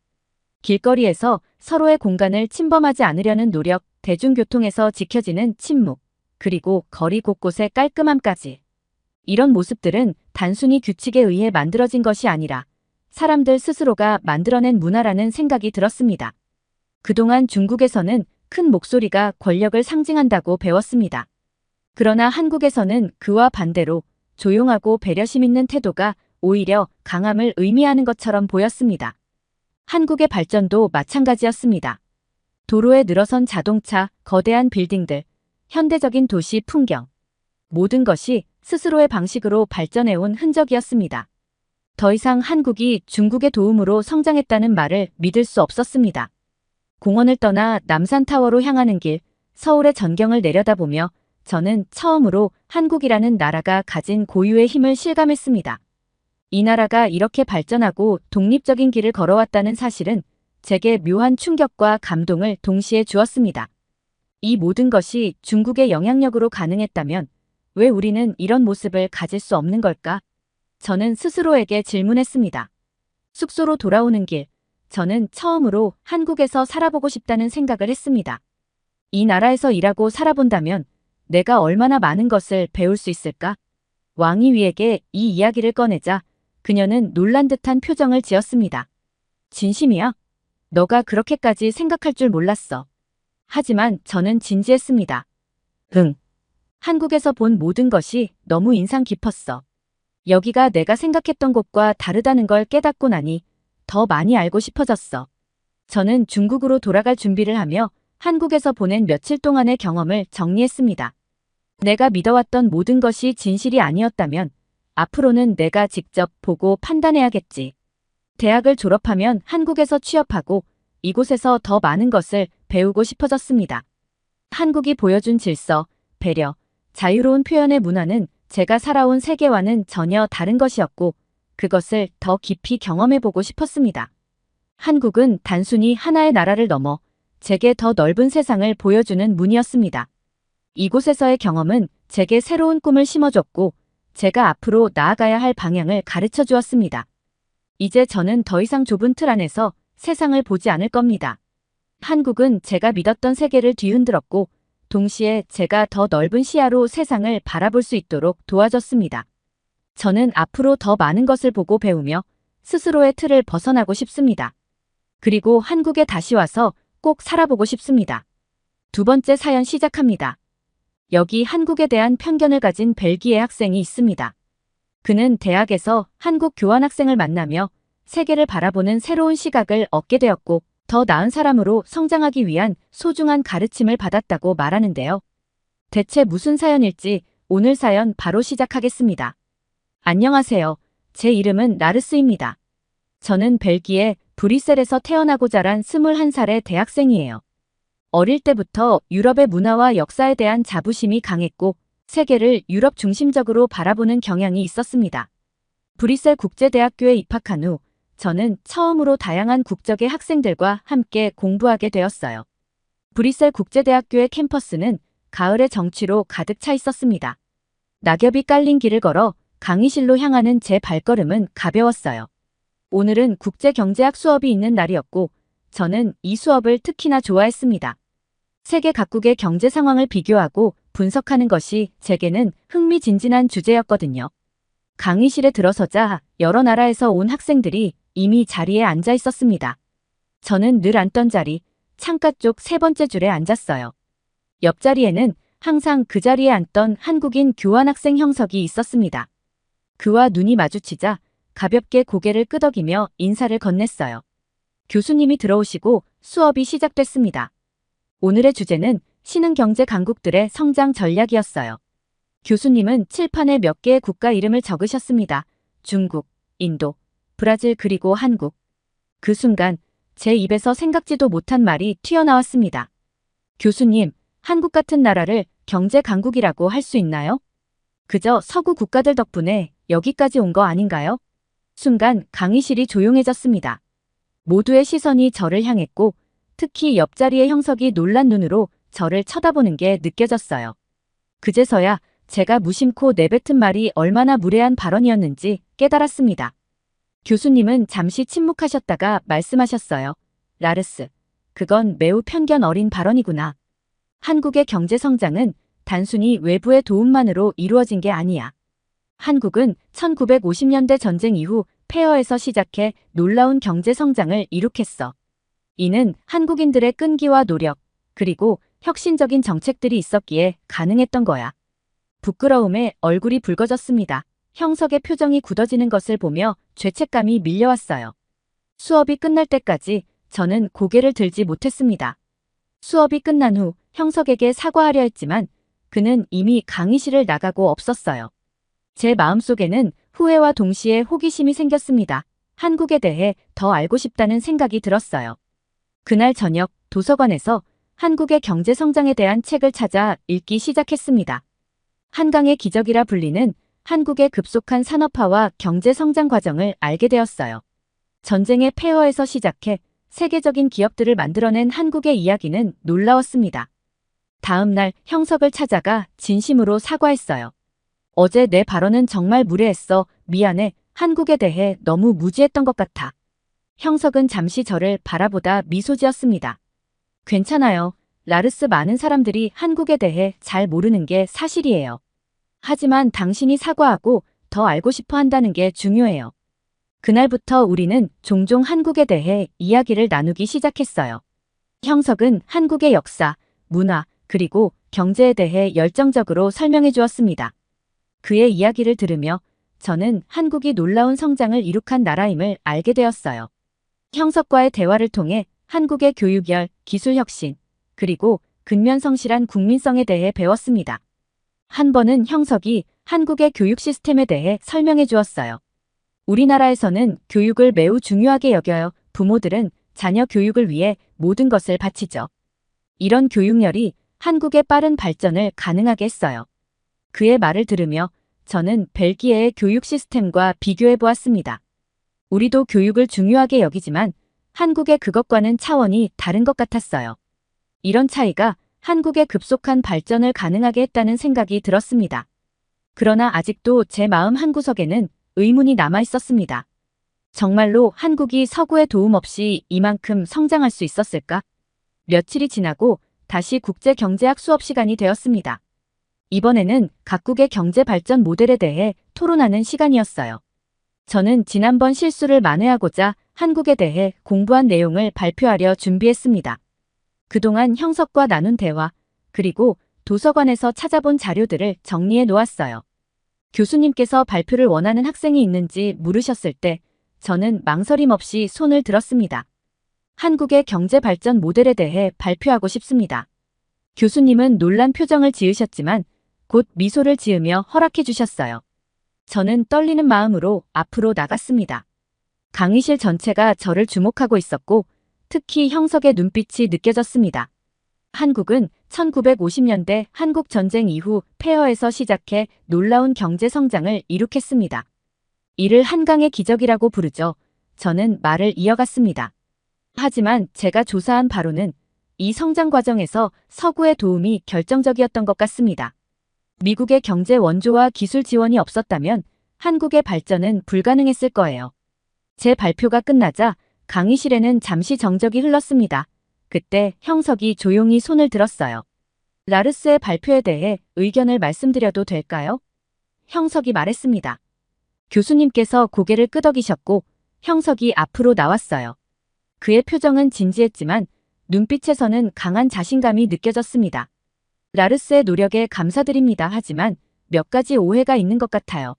길거리에서 서로의 공간을 침범하지 않으려는 노력, 대중교통에서 지켜지는 침묵, 그리고 거리 곳곳의 깔끔함까지. 이런 모습들은 단순히 규칙에 의해 만들어진 것이 아니라 사람들 스스로가 만들어낸 문화라는 생각이 들었습니다. 그동안 중국에서는 큰 목소리가 권력을 상징한다고 배웠습니다. 그러나 한국에서는 그와 반대로 조용하고 배려심 있는 태도가 오히려 강함을 의미하는 것처럼 보였습니다. 한국의 발전도 마찬가지였습니다. 도로에 늘어선 자동차, 거대한 빌딩들, 현대적인 도시 풍경. 모든 것이 스스로의 방식으로 발전해온 흔적이었습니다. 더 이상 한국이 중국의 도움으로 성장했다는 말을 믿을 수 없었습니다. 공원을 떠나 남산타워로 향하는 길, 서울의 전경을 내려다보며 저는 처음으로 한국이라는 나라가 가진 고유의 힘을 실감했습니다. 이 나라가 이렇게 발전하고 독립적인 길을 걸어왔다는 사실은 제게 묘한 충격과 감동을 동시에 주었습니다. 이 모든 것이 중국의 영향력으로 가능했다면 왜 우리는 이런 모습을 가질 수 없는 걸까? 저는 스스로에게 질문했습니다. 숙소로 돌아오는 길, 저는 처음으로 한국에서 살아보고 싶다는 생각을 했습니다. 이 나라에서 일하고 살아본다면 내가 얼마나 많은 것을 배울 수 있을까? 왕이 위에게 이 이야기를 꺼내자 그녀는 놀란 듯한 표정을 지었습니다. 진심이야? 너가 그렇게까지 생각할 줄 몰랐어. 하지만 저는 진지했습니다. 응. 한국에서 본 모든 것이 너무 인상 깊었어. 여기가 내가 생각했던 곳과 다르다는 걸 깨닫고 나니 더 많이 알고 싶어졌어. 저는 중국으로 돌아갈 준비를 하며 한국에서 보낸 며칠 동안의 경험을 정리했습니다. 내가 믿어왔던 모든 것이 진실이 아니었다면 앞으로는 내가 직접 보고 판단해야겠지. 대학을 졸업하면 한국에서 취업하고 이곳에서 더 많은 것을 배우고 싶어졌습니다. 한국이 보여준 질서, 배려, 자유로운 표현의 문화는 제가 살아온 세계와는 전혀 다른 것이었고 그것을 더 깊이 경험해보고 싶었습니다. 한국은 단순히 하나의 나라를 넘어 제게 더 넓은 세상을 보여주는 문이었습니다. 이곳에서의 경험은 제게 새로운 꿈을 심어줬고 제가 앞으로 나아가야 할 방향을 가르쳐 주었습니다. 이제 저는 더 이상 좁은 틀 안에서 세상을 보지 않을 겁니다. 한국은 제가 믿었던 세계를 뒤흔들었고 동시에 제가 더 넓은 시야로 세상을 바라볼 수 있도록 도와줬습니다. 저는 앞으로 더 많은 것을 보고 배우며 스스로의 틀을 벗어나고 싶습니다. 그리고 한국에 다시 와서 꼭 살아보고 싶습니다. 두 번째 사연 시작합니다. 여기 한국에 대한 편견을 가진 벨기에 학생이 있습니다. 그는 대학에서 한국 교환학생을 만나며 세계를 바라보는 새로운 시각을 얻게 되었고 더 나은 사람으로 성장하기 위한 소중한 가르침을 받았다고 말하는데요. 대체 무슨 사연일지 오늘 사연 바로 시작하겠습니다. 안녕하세요. 제 이름은 나르스입니다. 저는 벨기에 브뤼셀에서 태어나고 자란 21살의 대학생이에요. 어릴 때부터 유럽의 문화와 역사에 대한 자부심이 강했고 세계를 유럽 중심적으로 바라보는 경향이 있었습니다. 브뤼셀 국제대학교에 입학한 후 저는 처음으로 다양한 국적의 학생들과 함께 공부하게 되었어요. 브뤼셀 국제대학교의 캠퍼스는 가을의 정취로 가득 차 있었습니다. 낙엽이 깔린 길을 걸어 강의실로 향하는 제 발걸음은 가벼웠어요. 오늘은 국제경제학 수업이 있는 날이었고 저는 이 수업을 특히나 좋아했습니다. 세계 각국의 경제 상황을 비교하고 분석하는 것이 제게는 흥미진진한 주제였거든요. 강의실에 들어서자 여러 나라에서 온 학생들이 이미 자리에 앉아 있었습니다. 저는 늘 앉던 자리, 창가 쪽 세 번째 줄에 앉았어요. 옆자리에는 항상 그 자리에 앉던 한국인 교환학생 형석이 있었습니다. 그와 눈이 마주치자 가볍게 고개를 끄덕이며 인사를 건넸어요. 교수님이 들어오시고 수업이 시작됐습니다. 오늘의 주제는 신흥경제 강국들의 성장 전략이었어요. 교수님은 칠판에 몇 개의 국가 이름을 적으셨습니다. 중국, 인도, 브라질 그리고 한국. 그 순간 제 입에서 생각지도 못한 말이 튀어나왔습니다. 교수님, 한국 같은 나라를 경제 강국이라고 할 수 있나요? 그저 서구 국가들 덕분에 여기까지 온 거 아닌가요? 순간 강의실이 조용해졌습니다. 모두의 시선이 저를 향했고 특히 옆자리의 형석이 놀란 눈으로 저를 쳐다보는 게 느껴졌어요. 그제서야 제가 무심코 내뱉은 말이 얼마나 무례한 발언이었는지 깨달았습니다. 교수님은 잠시 침묵하셨다가 말씀하셨어요. 라르스, 그건 매우 편견 어린 발언이구나. 한국의 경제 성장은 단순히 외부의 도움만으로 이루어진 게 아니야. 한국은 1950년대 전쟁 이후 폐허에서 시작해 놀라운 경제 성장을 이룩했어. 이는 한국인들의 끈기와 노력, 그리고 혁신적인 정책들이 있었기에 가능했던 거야. 부끄러움에 얼굴이 붉어졌습니다. 형석의 표정이 굳어지는 것을 보며 죄책감이 밀려왔어요. 수업이 끝날 때까지 저는 고개를 들지 못했습니다. 수업이 끝난 후 형석에게 사과하려 했지만 그는 이미 강의실을 나가고 없었어요. 제 마음속에는 후회와 동시에 호기심이 생겼습니다. 한국에 대해 더 알고 싶다는 생각이 들었어요. 그날 저녁 도서관에서 한국의 경제 성장에 대한 책을 찾아 읽기 시작했습니다. 한강의 기적이라 불리는 한국의 급속한 산업화와 경제 성장 과정을 알게 되었어요. 전쟁의 폐허에서 시작해 세계적인 기업들을 만들어낸 한국의 이야기는 놀라웠습니다. 다음 날 형석을 찾아가 진심으로 사과했어요. 어제 내 발언은 정말 무례했어. 미안해. 한국에 대해 너무 무지했던 것 같아. 형석은 잠시 저를 바라보다 미소 지었습니다. 괜찮아요. 라르스, 많은 사람들이 한국에 대해 잘 모르는 게 사실이에요. 하지만 당신이 사과하고 더 알고 싶어 한다는 게 중요해요. 그날부터 우리는 종종 한국에 대해 이야기를 나누기 시작했어요. 형석은 한국의 역사, 문화, 그리고 경제에 대해 열정적으로 설명해 주었습니다. 그의 이야기를 들으며 저는 한국이 놀라운 성장을 이룩한 나라임을 알게 되었어요. 형석과의 대화를 통해 한국의 교육열, 기술혁신, 그리고 근면성실한 국민성에 대해 배웠습니다. 한 번은 형석이 한국의 교육 시스템에 대해 설명해 주었어요. 우리나라에서는 교육을 매우 중요하게 여겨요. 부모들은 자녀 교육을 위해 모든 것을 바치죠. 이런 교육열이 한국의 빠른 발전을 가능하게 했어요. 그의 말을 들으며 저는 벨기에의 교육 시스템과 비교해 보았습니다. 우리도 교육을 중요하게 여기지만 한국의 그것과는 차원이 다른 것 같았어요. 이런 차이가 한국의 급속한 발전을 가능하게 했다는 생각이 들었습니다. 그러나 아직도 제 마음 한구석에는 의문이 남아 있었습니다. 정말로 한국이 서구의 도움 없이 이만큼 성장할 수 있었을까? 며칠이 지나고 다시 국제경제학 수업 시간이 되었습니다. 이번에는 각국의 경제 발전 모델에 대해 토론하는 시간이었어요. 저는 지난번 실수를 만회하고자 한국에 대해 공부한 내용을 발표하려 준비했습니다. 그동안 형석과 나눈 대화, 그리고 도서관에서 찾아본 자료들을 정리해 놓았어요. 교수님께서 발표를 원하는 학생이 있는지 물으셨을 때 저는 망설임 없이 손을 들었습니다. 한국의 경제 발전 모델에 대해 발표하고 싶습니다. 교수님은 놀란 표정을 지으셨지만 곧 미소를 지으며 허락해 주셨어요. 저는 떨리는 마음으로 앞으로 나갔습니다. 강의실 전체가 저를 주목하고 있었고 특히 형석의 눈빛이 느껴졌습니다. 한국은 1950년대 한국전쟁 이후 폐허에서 시작해 놀라운 경제 성장을 이룩했습니다. 이를 한강의 기적이라고 부르죠. 저는 말을 이어갔습니다. 하지만 제가 조사한 바로는 이 성장 과정에서 서구의 도움이 결정적이었던 것 같습니다. 미국의 경제 원조와 기술 지원이 없었다면 한국의 발전은 불가능했을 거예요. 제 발표가 끝나자 강의실에는 잠시 정적이 흘렀습니다. 그때 형석이 조용히 손을 들었어요. 라르스의 발표에 대해 의견을 말씀드려도 될까요? 형석이 말했습니다. 교수님께서 고개를 끄덕이셨고 형석이 앞으로 나왔어요. 그의 표정은 진지했지만 눈빛에서는 강한 자신감이 느껴졌습니다. 라르스의 노력에 감사드립니다. 하지만 몇 가지 오해가 있는 것 같아요.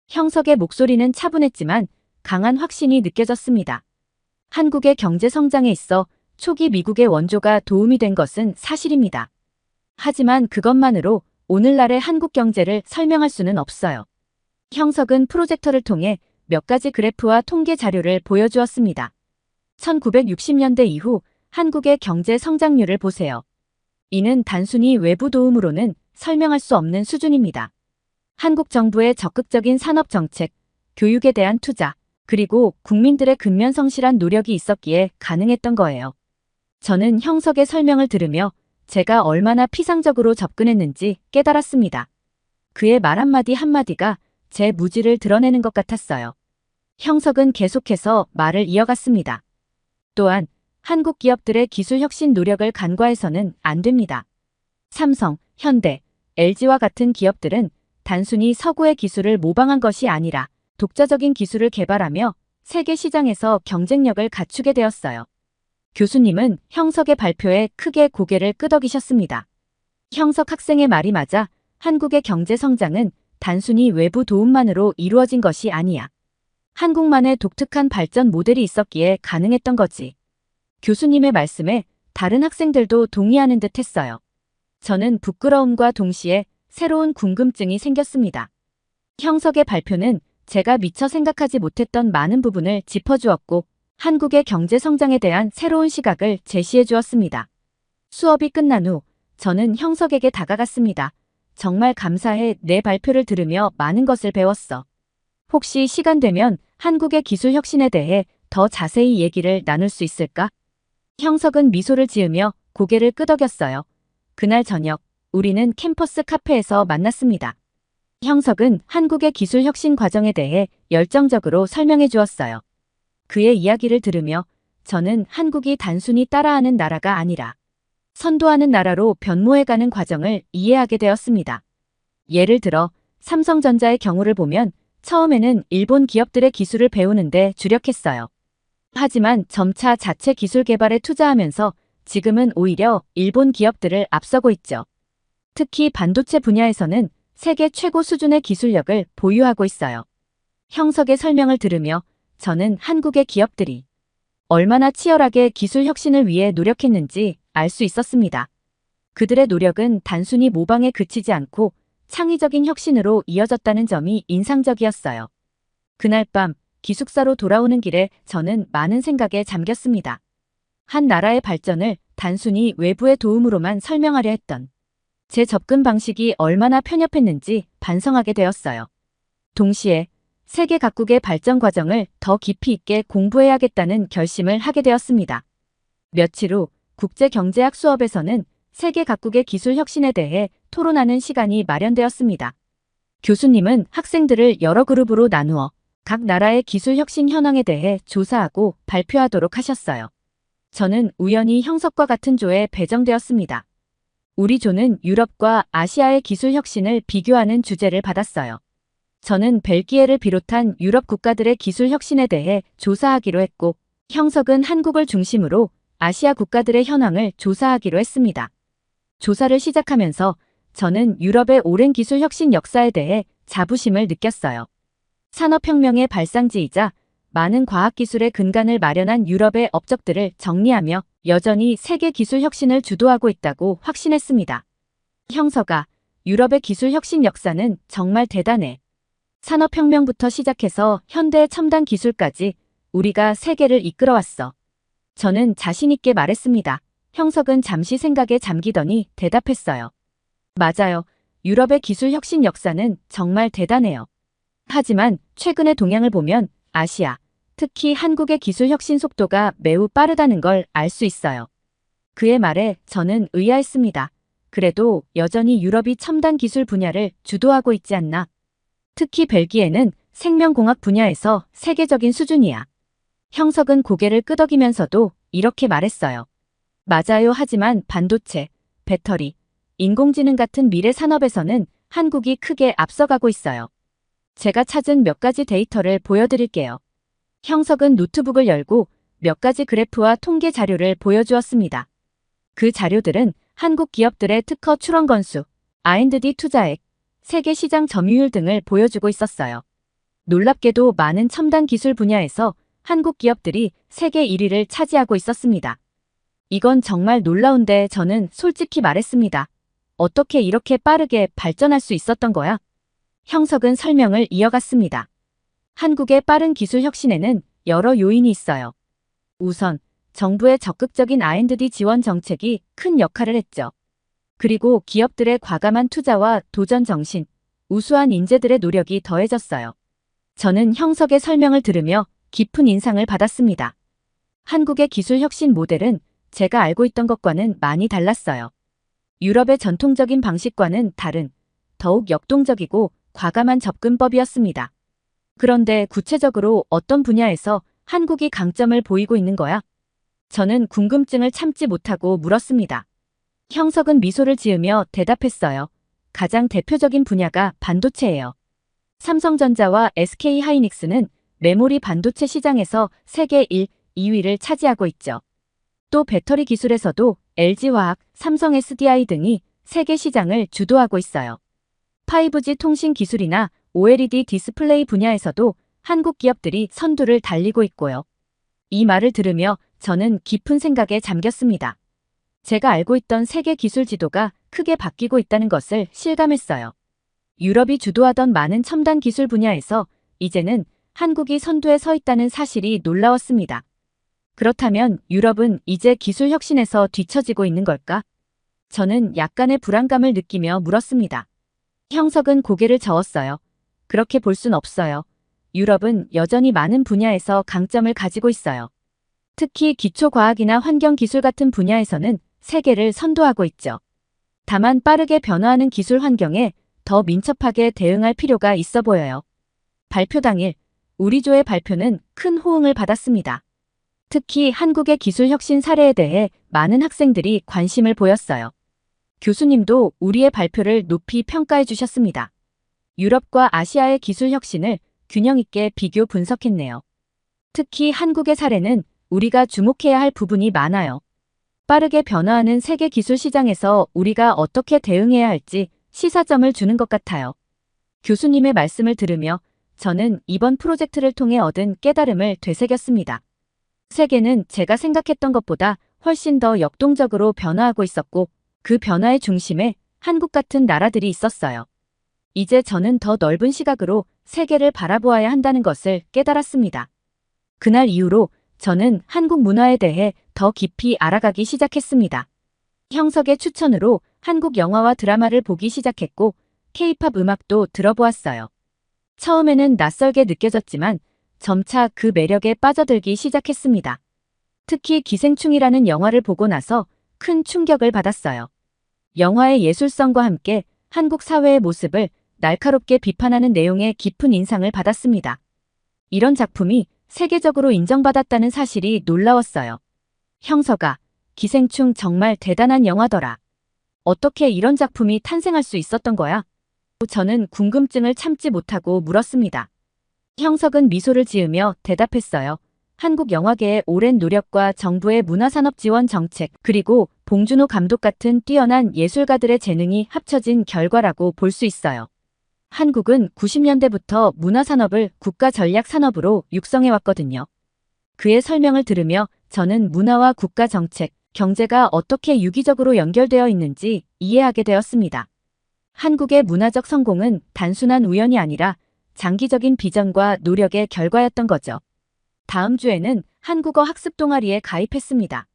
형석의 목소리는 차분했지만 강한 확신이 느껴졌습니다. 한국의 경제 성장에 있어 초기 미국의 원조가 도움이 된 것은 사실입니다. 하지만 그것만으로 오늘날의 한국 경제를 설명할 수는 없어요. 형석은 프로젝터를 통해 몇 가지 그래프와 통계 자료를 보여주었습니다. 1960년대 이후 한국의 경제 성장률을 보세요. 이는 단순히 외부 도움으로는 설명할 수 없는 수준입니다. 한국 정부의 적극적인 산업 정책, 교육에 대한 투자, 그리고 국민들의 근면성실한 노력이 있었기에 가능했던 거예요. 저는 형석의 설명을 들으며 제가 얼마나 피상적으로 접근했는지 깨달았습니다. 그의 말 한마디 한마디가 제 무지를 드러내는 것 같았어요. 형석은 계속해서 말을 이어갔습니다. 또한 한국 기업들의 기술 혁신 노력을 간과해서는 안 됩니다. 삼성, 현대, LG와 같은 기업들은 단순히 서구의 기술을 모방한 것이 아니라 독자적인 기술을 개발하며 세계 시장에서 경쟁력을 갖추게 되었어요. 교수님은 형석의 발표에 크게 고개를 끄덕이셨습니다. 형석 학생의 말이 맞아. 한국의 경제 성장은 단순히 외부 도움만으로 이루어진 것이 아니야. 한국만의 독특한 발전 모델이 있었기에 가능했던 거지. 교수님의 말씀에 다른 학생들도 동의하는 듯 했어요. 저는 부끄러움과 동시에 새로운 궁금증이 생겼습니다. 형석의 발표는 제가 미처 생각하지 못했던 많은 부분을 짚어주었고 한국의 경제 성장에 대한 새로운 시각을 제시해 주었습니다. 수업이 끝난 후 저는 형석에게 다가갔습니다. 정말 감사해. 내 발표를 들으며 많은 것을 배웠어. 혹시 시간 되면 한국의 기술 혁신에 대해 더 자세히 얘기를 나눌 수 있을까? 형석은 미소를 지으며 고개를 끄덕였어요. 그날 저녁 우리는 캠퍼스 카페에서 만났습니다. 형석은 한국의 기술 혁신 과정에 대해 열정적으로 설명해 주었어요. 그의 이야기를 들으며 저는 한국이 단순히 따라하는 나라가 아니라 선도하는 나라로 변모해가는 과정을 이해하게 되었습니다. 예를 들어 삼성전자의 경우를 보면 처음에는 일본 기업들의 기술을 배우는데 주력했어요. 하지만 점차 자체 기술 개발에 투자하면서 지금은 오히려 일본 기업들을 앞서고 있죠. 특히 반도체 분야에서는 세계 최고 수준의 기술력을 보유하고 있어요. 형석의 설명을 들으며 저는 한국의 기업들이 얼마나 치열하게 기술 혁신을 위해 노력했는지 알 수 있었습니다. 그들의 노력은 단순히 모방에 그치지 않고 창의적인 혁신으로 이어졌다는 점이 인상적이었어요. 그날 밤 기숙사로 돌아오는 길에 저는 많은 생각에 잠겼습니다. 한 나라의 발전을 단순히 외부의 도움으로만 설명하려 했던 제 접근 방식이 얼마나 편협했는지 반성하게 되었어요. 동시에 세계 각국의 발전 과정을 더 깊이 있게 공부해야겠다는 결심을 하게 되었습니다. 며칠 후 국제경제학 수업에서는 세계 각국의 기술 혁신에 대해 토론하는 시간이 마련되었습니다. 교수님은 학생들을 여러 그룹으로 나누어 각 나라의 기술 혁신 현황에 대해 조사하고 발표하도록 하셨어요. 저는 우연히 형석과 같은 조에 배정되었습니다. 우리 조는 유럽과 아시아의 기술 혁신을 비교하는 주제를 받았어요. 저는 벨기에를 비롯한 유럽 국가들의 기술 혁신에 대해 조사하기로 했고, 형석은 한국을 중심으로 아시아 국가들의 현황을 조사하기로 했습니다. 조사를 시작하면서 저는 유럽의 오랜 기술 혁신 역사에 대해 자부심을 느꼈어요. 산업혁명의 발상지이자 많은 과학기술의 근간을 마련한 유럽의 업적들을 정리하며 여전히 세계 기술 혁신을 주도하고 있다고 확신했습니다. 형석아, 유럽의 기술 혁신 역사는 정말 대단해. 산업혁명부터 시작해서 현대의 첨단 기술까지 우리가 세계를 이끌어왔어. 저는 자신 있게 말했습니다. 형석은 잠시 생각에 잠기더니 대답했어요. 맞아요. 유럽의 기술 혁신 역사는 정말 대단해요. 하지만 최근의 동향을 보면 아시아, 특히 한국의 기술 혁신 속도가 매우 빠르다는 걸 알 수 있어요. 그의 말에 저는 의아했습니다. 그래도 여전히 유럽이 첨단 기술 분야를 주도하고 있지 않나? 특히 벨기에는 생명공학 분야에서 세계적인 수준이야. 형석은 고개를 끄덕이면서도 이렇게 말했어요. 맞아요. 하지만 반도체, 배터리, 인공지능 같은 미래 산업에서는 한국이 크게 앞서가고 있어요. 제가 찾은 몇 가지 데이터를 보여드릴게요. 형석은 노트북을 열고 몇 가지 그래프와 통계 자료를 보여주었습니다. 그 자료들은 한국 기업들의 특허 출원 건수, R&D 투자액, 세계 시장 점유율 등을 보여주고 있었어요. 놀랍게도 많은 첨단 기술 분야에서 한국 기업들이 세계 1위를 차지하고 있었습니다. 이건 정말 놀라운데 저는 솔직히 말했습니다. 어떻게 이렇게 빠르게 발전할 수 있었던 거야? 형석은 설명을 이어갔습니다. 한국의 빠른 기술 혁신에는 여러 요인이 있어요. 우선 정부의 적극적인 R&D 지원 정책이 큰 역할을 했죠. 그리고 기업들의 과감한 투자와 도전 정신, 우수한 인재들의 노력이 더해졌어요. 저는 형석의 설명을 들으며 깊은 인상을 받았습니다. 한국의 기술 혁신 모델은 제가 알고 있던 것과는 많이 달랐어요. 유럽의 전통적인 방식과는 다른, 더욱 역동적이고 과감한 접근법이었습니다. 그런데 구체적으로 어떤 분야에서 한국이 강점을 보이고 있는 거야? 저는 궁금증을 참지 못하고 물었습니다. 형석은 미소를 지으며 대답했어요. 가장 대표적인 분야가 반도체예요. 삼성전자와 SK하이닉스는 메모리 반도체 시장에서 세계 1, 2위를 차지하고 있죠. 또 배터리 기술에서도 LG화학, 삼성 SDI 등이 세계 시장을 주도하고 있어요. 5G 통신 기술이나 OLED 디스플레이 분야에서도 한국 기업들이 선두를 달리고 있고요. 이 말을 들으며 저는 깊은 생각에 잠겼습니다. 제가 알고 있던 세계 기술 지도가 크게 바뀌고 있다는 것을 실감했어요. 유럽이 주도하던 많은 첨단 기술 분야에서 이제는 한국이 선두에 서 있다는 사실이 놀라웠습니다. 그렇다면 유럽은 이제 기술 혁신에서 뒤처지고 있는 걸까? 저는 약간의 불안감을 느끼며 물었습니다. 형석은 고개를 저었어요. 그렇게 볼 순 없어요. 유럽은 여전히 많은 분야에서 강점을 가지고 있어요. 특히 기초과학이나 환경기술 같은 분야에서는 세계를 선도하고 있죠. 다만 빠르게 변화하는 기술 환경에 더 민첩하게 대응할 필요가 있어 보여요. 발표 당일 우리 조의 발표는 큰 호응을 받았습니다. 특히 한국의 기술 혁신 사례에 대해 많은 학생들이 관심을 보였어요. 교수님도 우리의 발표를 높이 평가해 주셨습니다. 유럽과 아시아의 기술 혁신을 균형 있게 비교 분석했네요. 특히 한국의 사례는 우리가 주목해야 할 부분이 많아요. 빠르게 변화하는 세계 기술 시장에서 우리가 어떻게 대응해야 할지 시사점을 주는 것 같아요. 교수님의 말씀을 들으며 저는 이번 프로젝트를 통해 얻은 깨달음을 되새겼습니다. 세계는 제가 생각했던 것보다 훨씬 더 역동적으로 변화하고 있었고 그 변화의 중심에 한국 같은 나라들이 있었어요. 이제 저는 더 넓은 시각으로 세계를 바라보아야 한다는 것을 깨달았습니다. 그날 이후로 저는 한국 문화에 대해 더 깊이 알아가기 시작했습니다. 형석의 추천으로 한국 영화와 드라마를 보기 시작했고 K-팝 음악도 들어보았어요. 처음에는 낯설게 느껴졌지만 점차 그 매력에 빠져들기 시작했습니다. 특히 기생충이라는 영화를 보고 나서 큰 충격을 받았어요. 영화의 예술성과 함께 한국 사회의 모습을 날카롭게 비판하는 내용에 깊은 인상을 받았습니다. 이런 작품이 세계적으로 인정받았다는 사실이 놀라웠어요. 형석아, 기생충 정말 대단한 영화더라. 어떻게 이런 작품이 탄생할 수 있었던 거야? 저는 궁금증을 참지 못하고 물었습니다. 형석은 미소를 지으며 대답했어요. 한국 영화계의 오랜 노력과 정부의 문화산업 지원 정책, 그리고 봉준호 감독 같은 뛰어난 예술가들의 재능이 합쳐진 결과라고 볼 수 있어요. 한국은 90년대부터 문화산업을 국가전략산업으로 육성해왔거든요. 그의 설명을 들으며 저는 문화와 국가정책, 경제가 어떻게 유기적으로 연결되어 있는지 이해하게 되었습니다. 한국의 문화적 성공은 단순한 우연이 아니라 장기적인 비전과 노력의 결과였던 거죠. 다음 주에는 한국어 학습 동아리에 가입했습니다.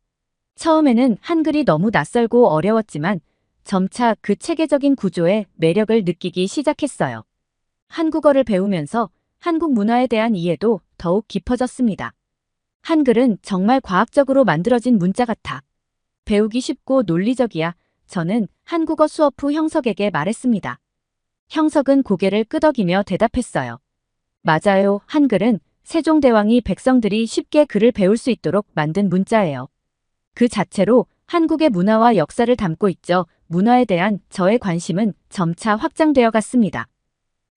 처음에는 한글이 너무 낯설고 어려웠지만 점차 그 체계적인 구조의 매력을 느끼기 시작했어요. 한국어를 배우면서 한국 문화에 대한 이해도 더욱 깊어졌습니다. 한글은 정말 과학적으로 만들어진 문자 같아. 배우기 쉽고 논리적이야. 저는 한국어 수업 후 형석에게 말했습니다. 형석은 고개를 끄덕이며 대답했어요. 맞아요. 한글은 세종대왕이 백성들이 쉽게 글을 배울 수 있도록 만든 문자예요. 그 자체로 한국의 문화와 역사를 담고 있죠. 문화에 대한 저의 관심은 점차 확장되어 갔습니다.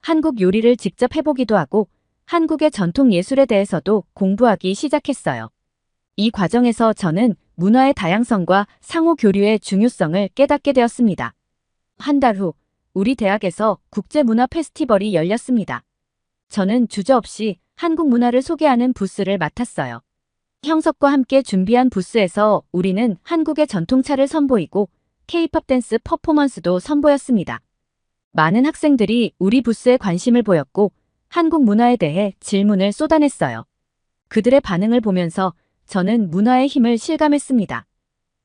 한국 요리를 직접 해보기도 하고 한국의 전통 예술에 대해서도 공부하기 시작했어요. 이 과정에서 저는 문화의 다양성과 상호 교류의 중요성을 깨닫게 되었습니다. 한 달 후 우리 대학에서 국제문화 페스티벌이 열렸습니다. 저는 주저없이 한국 문화를 소개하는 부스를 맡았어요. 형석과 함께 준비한 부스에서 우리는 한국의 전통차를 선보이고 K-팝 댄스 퍼포먼스도 선보였습니다. 많은 학생들이 우리 부스에 관심을 보였고 한국 문화에 대해 질문을 쏟아냈어요. 그들의 반응을 보면서 저는 문화의 힘을 실감했습니다.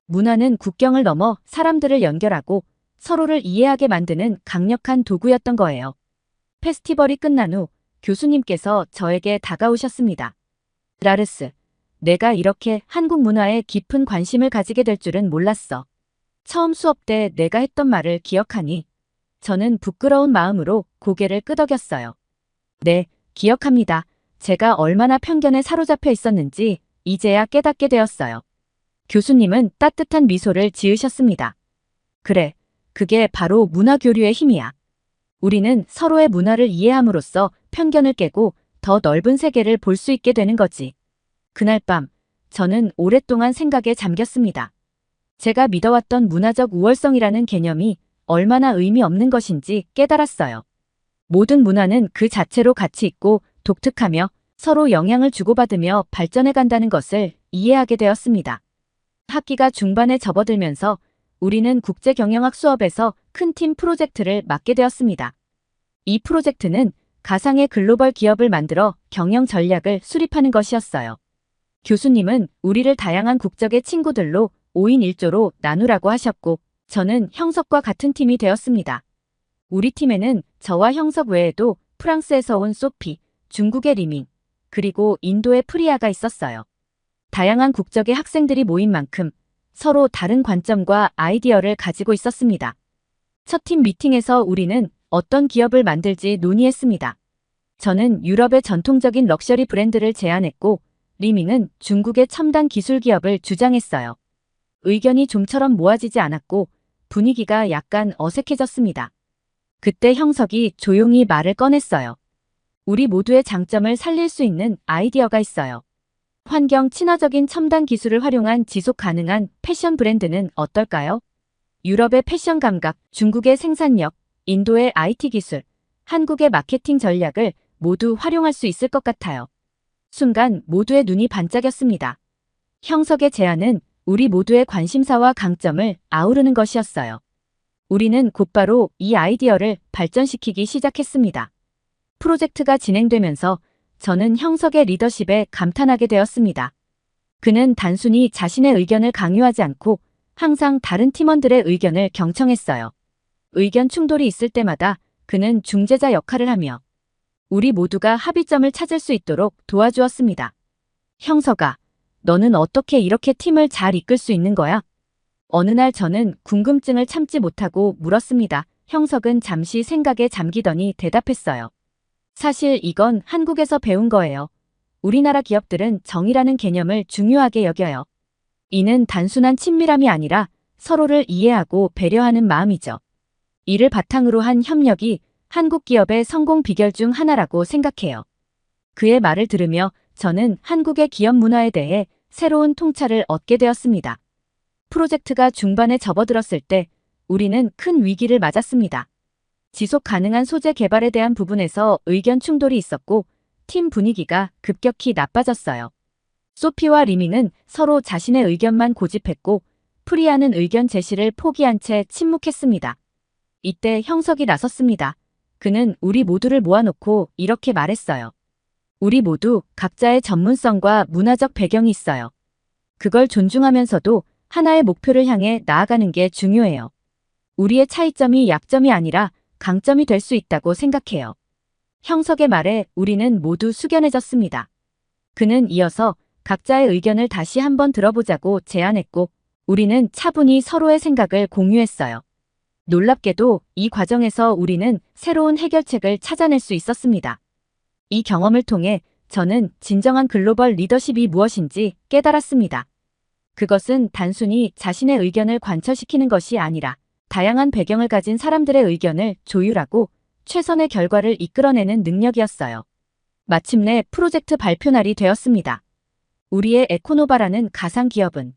문화는 국경을 넘어 사람들을 연결하고 서로를 이해하게 만드는 강력한 도구였던 거예요. 페스티벌이 끝난 후 교수님께서 저에게 다가오셨습니다. 라르스, 내가 이렇게 한국 문화에 깊은 관심을 가지게 될 줄은 몰랐어. 처음 수업 때 내가 했던 말을 기억하니? 저는 부끄러운 마음으로 고개를 끄덕였어요. 네, 기억합니다. 제가 얼마나 편견에 사로잡혀 있었는지 이제야 깨닫게 되었어요. 교수님은 따뜻한 미소를 지으셨습니다. 그래, 그게 바로 문화 교류의 힘이야. 우리는 서로의 문화를 이해함으로써 편견을 깨고 더 넓은 세계를 볼 수 있게 되는 거지. 그날 밤, 저는 오랫동안 생각에 잠겼습니다. 제가 믿어왔던 문화적 우월성이라는 개념이 얼마나 의미 없는 것인지 깨달았어요. 모든 문화는 그 자체로 가치 있고 독특하며 서로 영향을 주고받으며 발전해 간다는 것을 이해하게 되었습니다. 학기가 중반에 접어들면서 우리는 국제경영학 수업에서 큰 팀 프로젝트를 맡게 되었습니다. 이 프로젝트는 가상의 글로벌 기업을 만들어 경영 전략을 수립하는 것이었어요. 교수님은 우리를 다양한 국적의 친구들로 5인 1조로 나누라고 하셨고 저는 형석과 같은 팀이 되었습니다. 우리 팀에는 저와 형석 외에도 프랑스에서 온 소피, 중국의 리밍, 그리고 인도의 프리아가 있었어요. 다양한 국적의 학생들이 모인 만큼 서로 다른 관점과 아이디어를 가지고 있었습니다. 첫 팀 미팅에서 우리는 어떤 기업을 만들지 논의했습니다. 저는 유럽의 전통적인 럭셔리 브랜드를 제안했고 리밍은 중국의 첨단 기술 기업을 주장했어요. 의견이 좀처럼 모아지지 않았고 분위기가 약간 어색해졌습니다. 그때 형석이 조용히 말을 꺼냈어요. 우리 모두의 장점을 살릴 수 있는 아이디어가 있어요. 환경 친화적인 첨단 기술을 활용한 지속 가능한 패션 브랜드는 어떨까요? 유럽의 패션 감각, 중국의 생산력, 인도의 IT 기술, 한국의 마케팅 전략을 모두 활용할 수 있을 것 같아요. 순간 모두의 눈이 반짝였습니다. 형석의 제안은 우리 모두의 관심사와 강점을 아우르는 것이었어요. 우리는 곧바로 이 아이디어를 발전시키기 시작했습니다. 프로젝트가 진행되면서 저는 형석의 리더십에 감탄하게 되었습니다. 그는 단순히 자신의 의견을 강요하지 않고 항상 다른 팀원들의 의견을 경청했어요. 의견 충돌이 있을 때마다 그는 중재자 역할을 하며 우리 모두가 합의점을 찾을 수 있도록 도와주었습니다. 형석아, 너는 어떻게 이렇게 팀을 잘 이끌 수 있는 거야? 어느 날 저는 궁금증을 참지 못하고 물었습니다. 형석은 잠시 생각에 잠기더니 대답했어요. 사실 이건 한국에서 배운 거예요. 우리나라 기업들은 정의라는 개념을 중요하게 여겨요. 이는 단순한 친밀함이 아니라 서로를 이해하고 배려하는 마음이죠. 이를 바탕으로 한 협력이 한국 기업의 성공 비결 중 하나라고 생각해요. 그의 말을 들으며 저는 한국의 기업 문화에 대해 새로운 통찰을 얻게 되었습니다. 프로젝트가 중반에 접어들었을 때 우리는 큰 위기를 맞았습니다. 지속 가능한 소재 개발에 대한 부분에서 의견 충돌이 있었고 팀 분위기가 급격히 나빠졌어요. 소피와 리밍은 서로 자신의 의견만 고집했고 프리아는 의견 제시를 포기한 채 침묵했습니다. 이때 형석이 나섰습니다. 그는 우리 모두를 모아놓고 이렇게 말했어요. 우리 모두 각자의 전문성과 문화적 배경이 있어요. 그걸 존중하면서도 하나의 목표를 향해 나아가는 게 중요해요. 우리의 차이점이 약점이 아니라 강점이 될 수 있다고 생각해요. 형석의 말에 우리는 모두 숙연해졌습니다. 그는 이어서 각자의 의견을 다시 한번 들어보자고 제안했고 우리는 차분히 서로의 생각을 공유했어요. 놀랍게도 이 과정에서 우리는 새로운 해결책을 찾아낼 수 있었습니다. 이 경험을 통해 저는 진정한 글로벌 리더십이 무엇인지 깨달았습니다. 그것은 단순히 자신의 의견을 관철시키는 것이 아니라 다양한 배경을 가진 사람들의 의견을 조율하고 최선의 결과를 이끌어내는 능력이었어요. 마침내 프로젝트 발표 날이 되었습니다. 우리의 에코노바라는 가상 기업은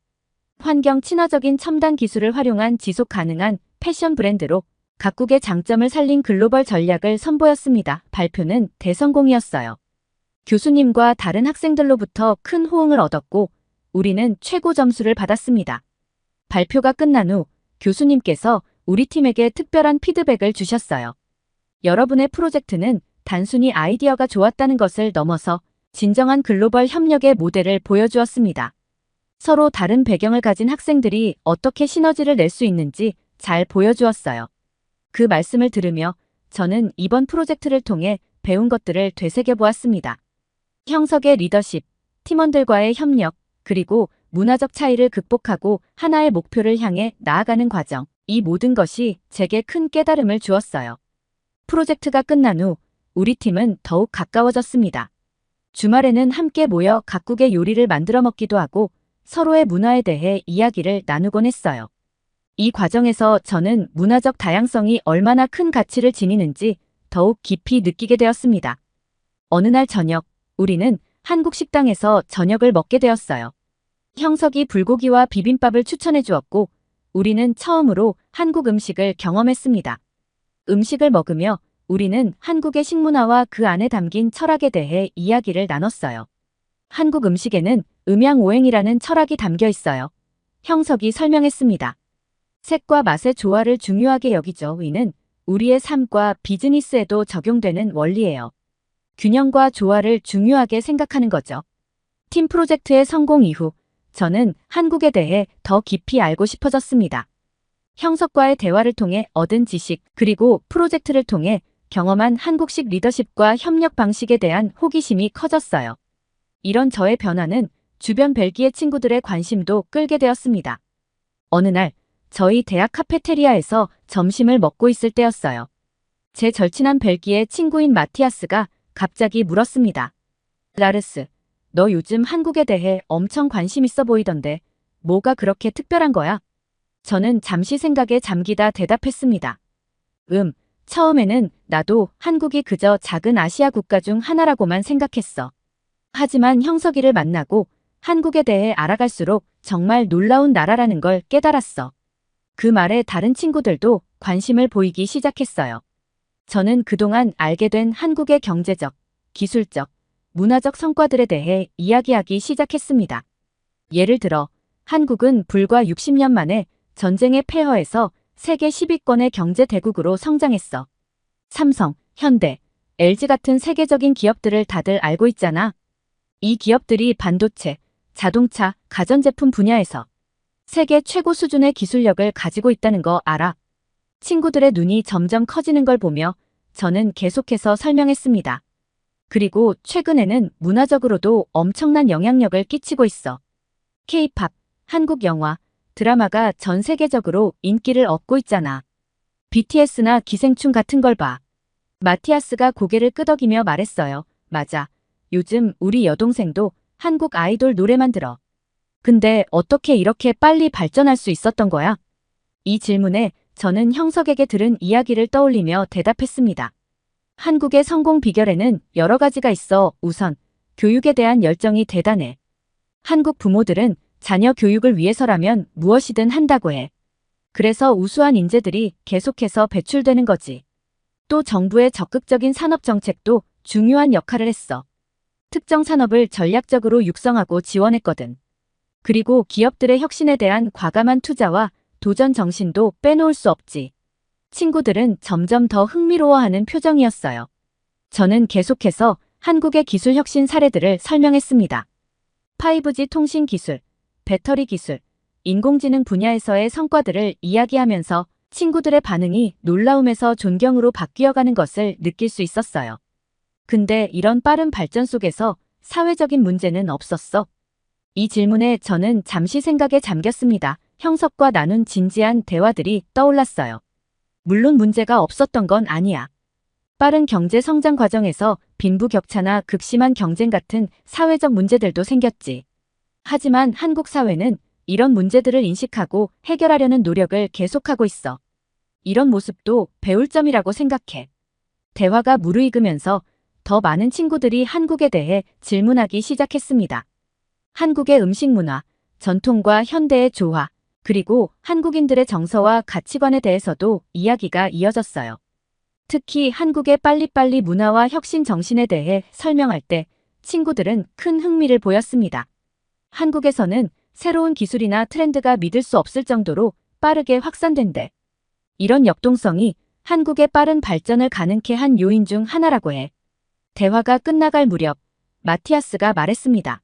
환경 친화적인 첨단 기술을 활용한 지속 가능한 패션 브랜드로 각국의 장점을 살린 글로벌 전략을 선보였습니다. 발표는 대성공이었어요. 교수님과 다른 학생들로부터 큰 호응을 얻었고 우리는 최고 점수를 받았습니다. 발표가 끝난 후 교수님께서 우리 팀에게 특별한 피드백을 주셨어요. 여러분의 프로젝트는 단순히 아이디어가 좋았다는 것을 넘어서 진정한 글로벌 협력의 모델을 보여주었습니다. 서로 다른 배경을 가진 학생들이 어떻게 시너지를 낼 수 있는지 잘 보여주었어요. 그 말씀을 들으며 저는 이번 프로젝트를 통해 배운 것들을 되새겨보았습니다. 형석의 리더십, 팀원들과의 협력, 그리고 문화적 차이를 극복하고 하나의 목표를 향해 나아가는 과정, 이 모든 것이 제게 큰 깨달음을 주었어요. 프로젝트가 끝난 후 우리 팀은 더욱 가까워졌습니다. 주말에는 함께 모여 각국의 요리를 만들어 먹기도 하고 서로의 문화에 대해 이야기를 나누곤 했어요. 이 과정에서 저는 문화적 다양성이 얼마나 큰 가치를 지니는지 더욱 깊이 느끼게 되었습니다. 어느 날 저녁, 우리는 한국 식당에서 저녁을 먹게 되었어요. 형석이 불고기와 비빔밥을 추천해 주었고, 우리는 처음으로 한국 음식을 경험했습니다. 음식을 먹으며 우리는 한국의 식문화와 그 안에 담긴 철학에 대해 이야기를 나눴어요. 한국 음식에는 음양오행이라는 철학이 담겨 있어요. 형석이 설명했습니다. 색과 맛의 조화를 중요하게 여기죠. 이는 우리의 삶과 비즈니스에도 적용되는 원리예요. 균형과 조화를 중요하게 생각하는 거죠. 팀 프로젝트의 성공 이후 저는 한국에 대해 더 깊이 알고 싶어졌습니다. 형석과의 대화를 통해 얻은 지식, 그리고 프로젝트를 통해 경험한 한국식 리더십과 협력 방식에 대한 호기심이 커졌어요. 이런 저의 변화는 주변 벨기에 친구들의 관심도 끌게 되었습니다. 어느 날 저희 대학 카페테리아에서 점심을 먹고 있을 때였어요. 제 절친한 벨기에 친구인 마티아스가 갑자기 물었습니다. 라르스, 너 요즘 한국에 대해 엄청 관심 있어 보이던데 뭐가 그렇게 특별한 거야? 저는 잠시 생각에 잠기다 대답했습니다. 처음에는 나도 한국이 그저 작은 아시아 국가 중 하나라고만 생각했어. 하지만 형석이를 만나고 한국에 대해 알아갈수록 정말 놀라운 나라라는 걸 깨달았어. 그 말에 다른 친구들도 관심을 보이기 시작했어요. 저는 그동안 알게 된 한국의 경제적, 기술적, 문화적 성과들에 대해 이야기하기 시작했습니다. 예를 들어, 한국은 불과 60년 만에 전쟁의 폐허에서 세계 10위권의 경제 대국으로 성장했어. 삼성, 현대, LG 같은 세계적인 기업들을 다들 알고 있잖아. 이 기업들이 반도체, 자동차, 가전제품 분야에서 세계 최고 수준의 기술력을 가지고 있다는 거 알아? 친구들의 눈이 점점 커지는 걸 보며 저는 계속해서 설명했습니다. 그리고 최근에는 문화적으로도 엄청난 영향력을 끼치고 있어. K-팝, 한국 영화, 드라마가 전 세계적으로 인기를 얻고 있잖아. BTS나 기생충 같은 걸 봐. 마티아스가 고개를 끄덕이며 말했어요. 맞아. 요즘 우리 여동생도 한국 아이돌 노래만 들어. 근데 어떻게 이렇게 빨리 발전할 수 있었던 거야? 이 질문에 저는 형석에게 들은 이야기를 떠올리며 대답했습니다. 한국의 성공 비결에는 여러 가지가 있어. 우선, 교육에 대한 열정이 대단해. 한국 부모들은 자녀 교육을 위해서라면 무엇이든 한다고 해. 그래서 우수한 인재들이 계속해서 배출되는 거지. 또 정부의 적극적인 산업 정책도 중요한 역할을 했어. 특정 산업을 전략적으로 육성하고 지원했거든. 그리고 기업들의 혁신에 대한 과감한 투자와 도전 정신도 빼놓을 수 없지. 친구들은 점점 더 흥미로워하는 표정이었어요. 저는 계속해서 한국의 기술 혁신 사례들을 설명했습니다. 5G 통신 기술, 배터리 기술, 인공지능 분야에서의 성과들을 이야기하면서 친구들의 반응이 놀라움에서 존경으로 바뀌어가는 것을 느낄 수 있었어요. 근데 이런 빠른 발전 속에서 사회적인 문제는 없었어? 이 질문에 저는 잠시 생각에 잠겼습니다. 형석과 나눈 진지한 대화들이 떠올랐어요. 물론 문제가 없었던 건 아니야. 빠른 경제 성장 과정에서 빈부격차나 극심한 경쟁 같은 사회적 문제들도 생겼지. 하지만 한국 사회는 이런 문제들을 인식하고 해결하려는 노력을 계속하고 있어. 이런 모습도 배울 점이라고 생각해. 대화가 무르익으면서 더 많은 친구들이 한국에 대해 질문하기 시작했습니다. 한국의 음식 문화, 전통과 현대의 조화, 그리고 한국인들의 정서와 가치관에 대해서도 이야기가 이어졌어요. 특히 한국의 빨리빨리 문화와 혁신 정신에 대해 설명할 때 친구들은 큰 흥미를 보였습니다. 한국에서는 새로운 기술이나 트렌드가 믿을 수 없을 정도로 빠르게 확산된대. 이런 역동성이 한국의 빠른 발전을 가능케 한 요인 중 하나라고 해. 대화가 끝나갈 무렵 마티아스가 말했습니다.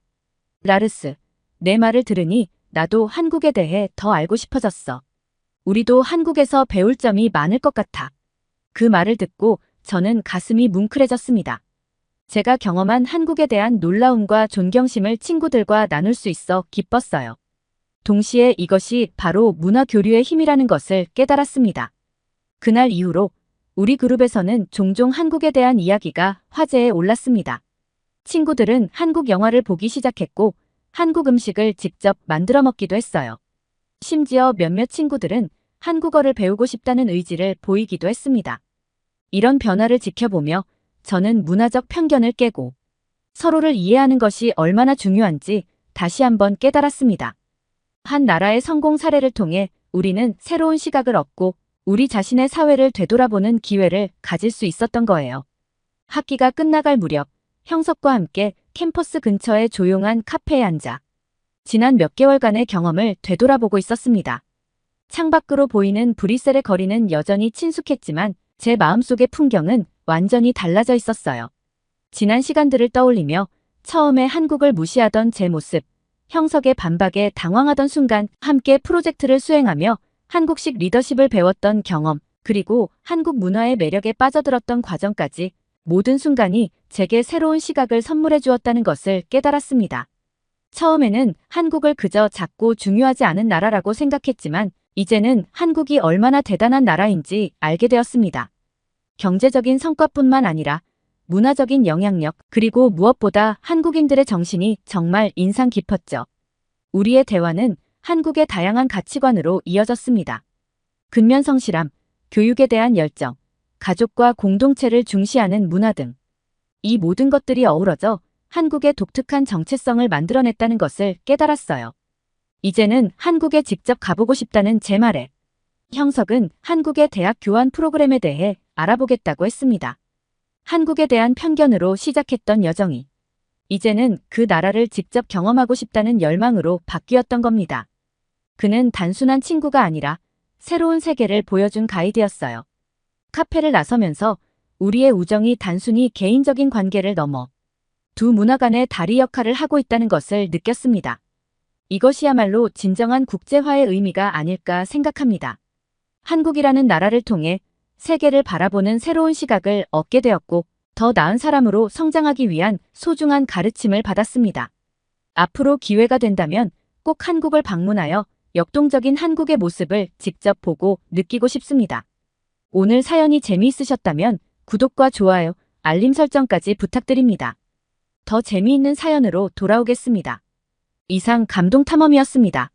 라르스, 내 말을 들으니 나도 한국에 대해 더 알고 싶어졌어. 우리도 한국에서 배울 점이 많을 것 같아. 그 말을 듣고 저는 가슴이 뭉클해졌습니다. 제가 경험한 한국에 대한 놀라움과 존경심을 친구들과 나눌 수 있어 기뻤어요. 동시에 이것이 바로 문화 교류의 힘이라는 것을 깨달았습니다. 그날 이후로 우리 그룹에서는 종종 한국에 대한 이야기가 화제에 올랐습니다. 친구들은 한국 영화를 보기 시작했고 한국 음식을 직접 만들어 먹기도 했어요. 심지어 몇몇 친구들은 한국어를 배우고 싶다는 의지를 보이기도 했습니다. 이런 변화를 지켜보며 저는 문화적 편견을 깨고 서로를 이해하는 것이 얼마나 중요한지 다시 한번 깨달았습니다. 한 나라의 성공 사례를 통해 우리는 새로운 시각을 얻고 우리 자신의 사회를 되돌아보는 기회를 가질 수 있었던 거예요. 학기가 끝나갈 무렵 형석과 함께 캠퍼스 근처의 조용한 카페에 앉아 지난 몇 개월간의 경험을 되돌아보고 있었습니다. 창밖으로 보이는 브뤼셀의 거리는 여전히 친숙했지만 제 마음속의 풍경은 완전히 달라져 있었어요. 지난 시간들을 떠올리며 처음에 한국을 무시하던 제 모습, 형석의 반박에 당황하던 순간, 함께 프로젝트를 수행하며 한국식 리더십을 배웠던 경험, 그리고 한국 문화의 매력에 빠져들었던 과정까지 모든 순간이 제게 새로운 시각을 선물해 주었다는 것을 깨달았습니다. 처음에는 한국을 그저 작고 중요하지 않은 나라라고 생각했지만 이제는 한국이 얼마나 대단한 나라인지 알게 되었습니다. 경제적인 성과뿐만 아니라 문화적인 영향력, 그리고 무엇보다 한국인들의 정신이 정말 인상 깊었죠. 우리의 대화는 한국의 다양한 가치관으로 이어졌습니다. 근면 성실함, 교육에 대한 열정, 가족과 공동체를 중시하는 문화 등 이 모든 것들이 어우러져 한국의 독특한 정체성을 만들어냈다는 것을 깨달았어요. 이제는 한국에 직접 가보고 싶다는 제 말에 형석은 한국의 대학 교환 프로그램에 대해 알아보겠다고 했습니다. 한국에 대한 편견으로 시작했던 여정이 이제는 그 나라를 직접 경험하고 싶다는 열망으로 바뀌었던 겁니다. 그는 단순한 친구가 아니라 새로운 세계를 보여준 가이드였어요. 카페를 나서면서 우리의 우정이 단순히 개인적인 관계를 넘어 두 문화 간의 다리 역할을 하고 있다는 것을 느꼈습니다. 이것이야말로 진정한 국제화의 의미가 아닐까 생각합니다. 한국이라는 나라를 통해 세계를 바라보는 새로운 시각을 얻게 되었고 더 나은 사람으로 성장하기 위한 소중한 가르침을 받았습니다. 앞으로 기회가 된다면 꼭 한국을 방문하여 역동적인 한국의 모습을 직접 보고 느끼고 싶습니다. 오늘 사연이 재미있으셨다면 구독과 좋아요, 알림 설정까지 부탁드립니다. 더 재미있는 사연으로 돌아오겠습니다. 이상 감동탐험이었습니다.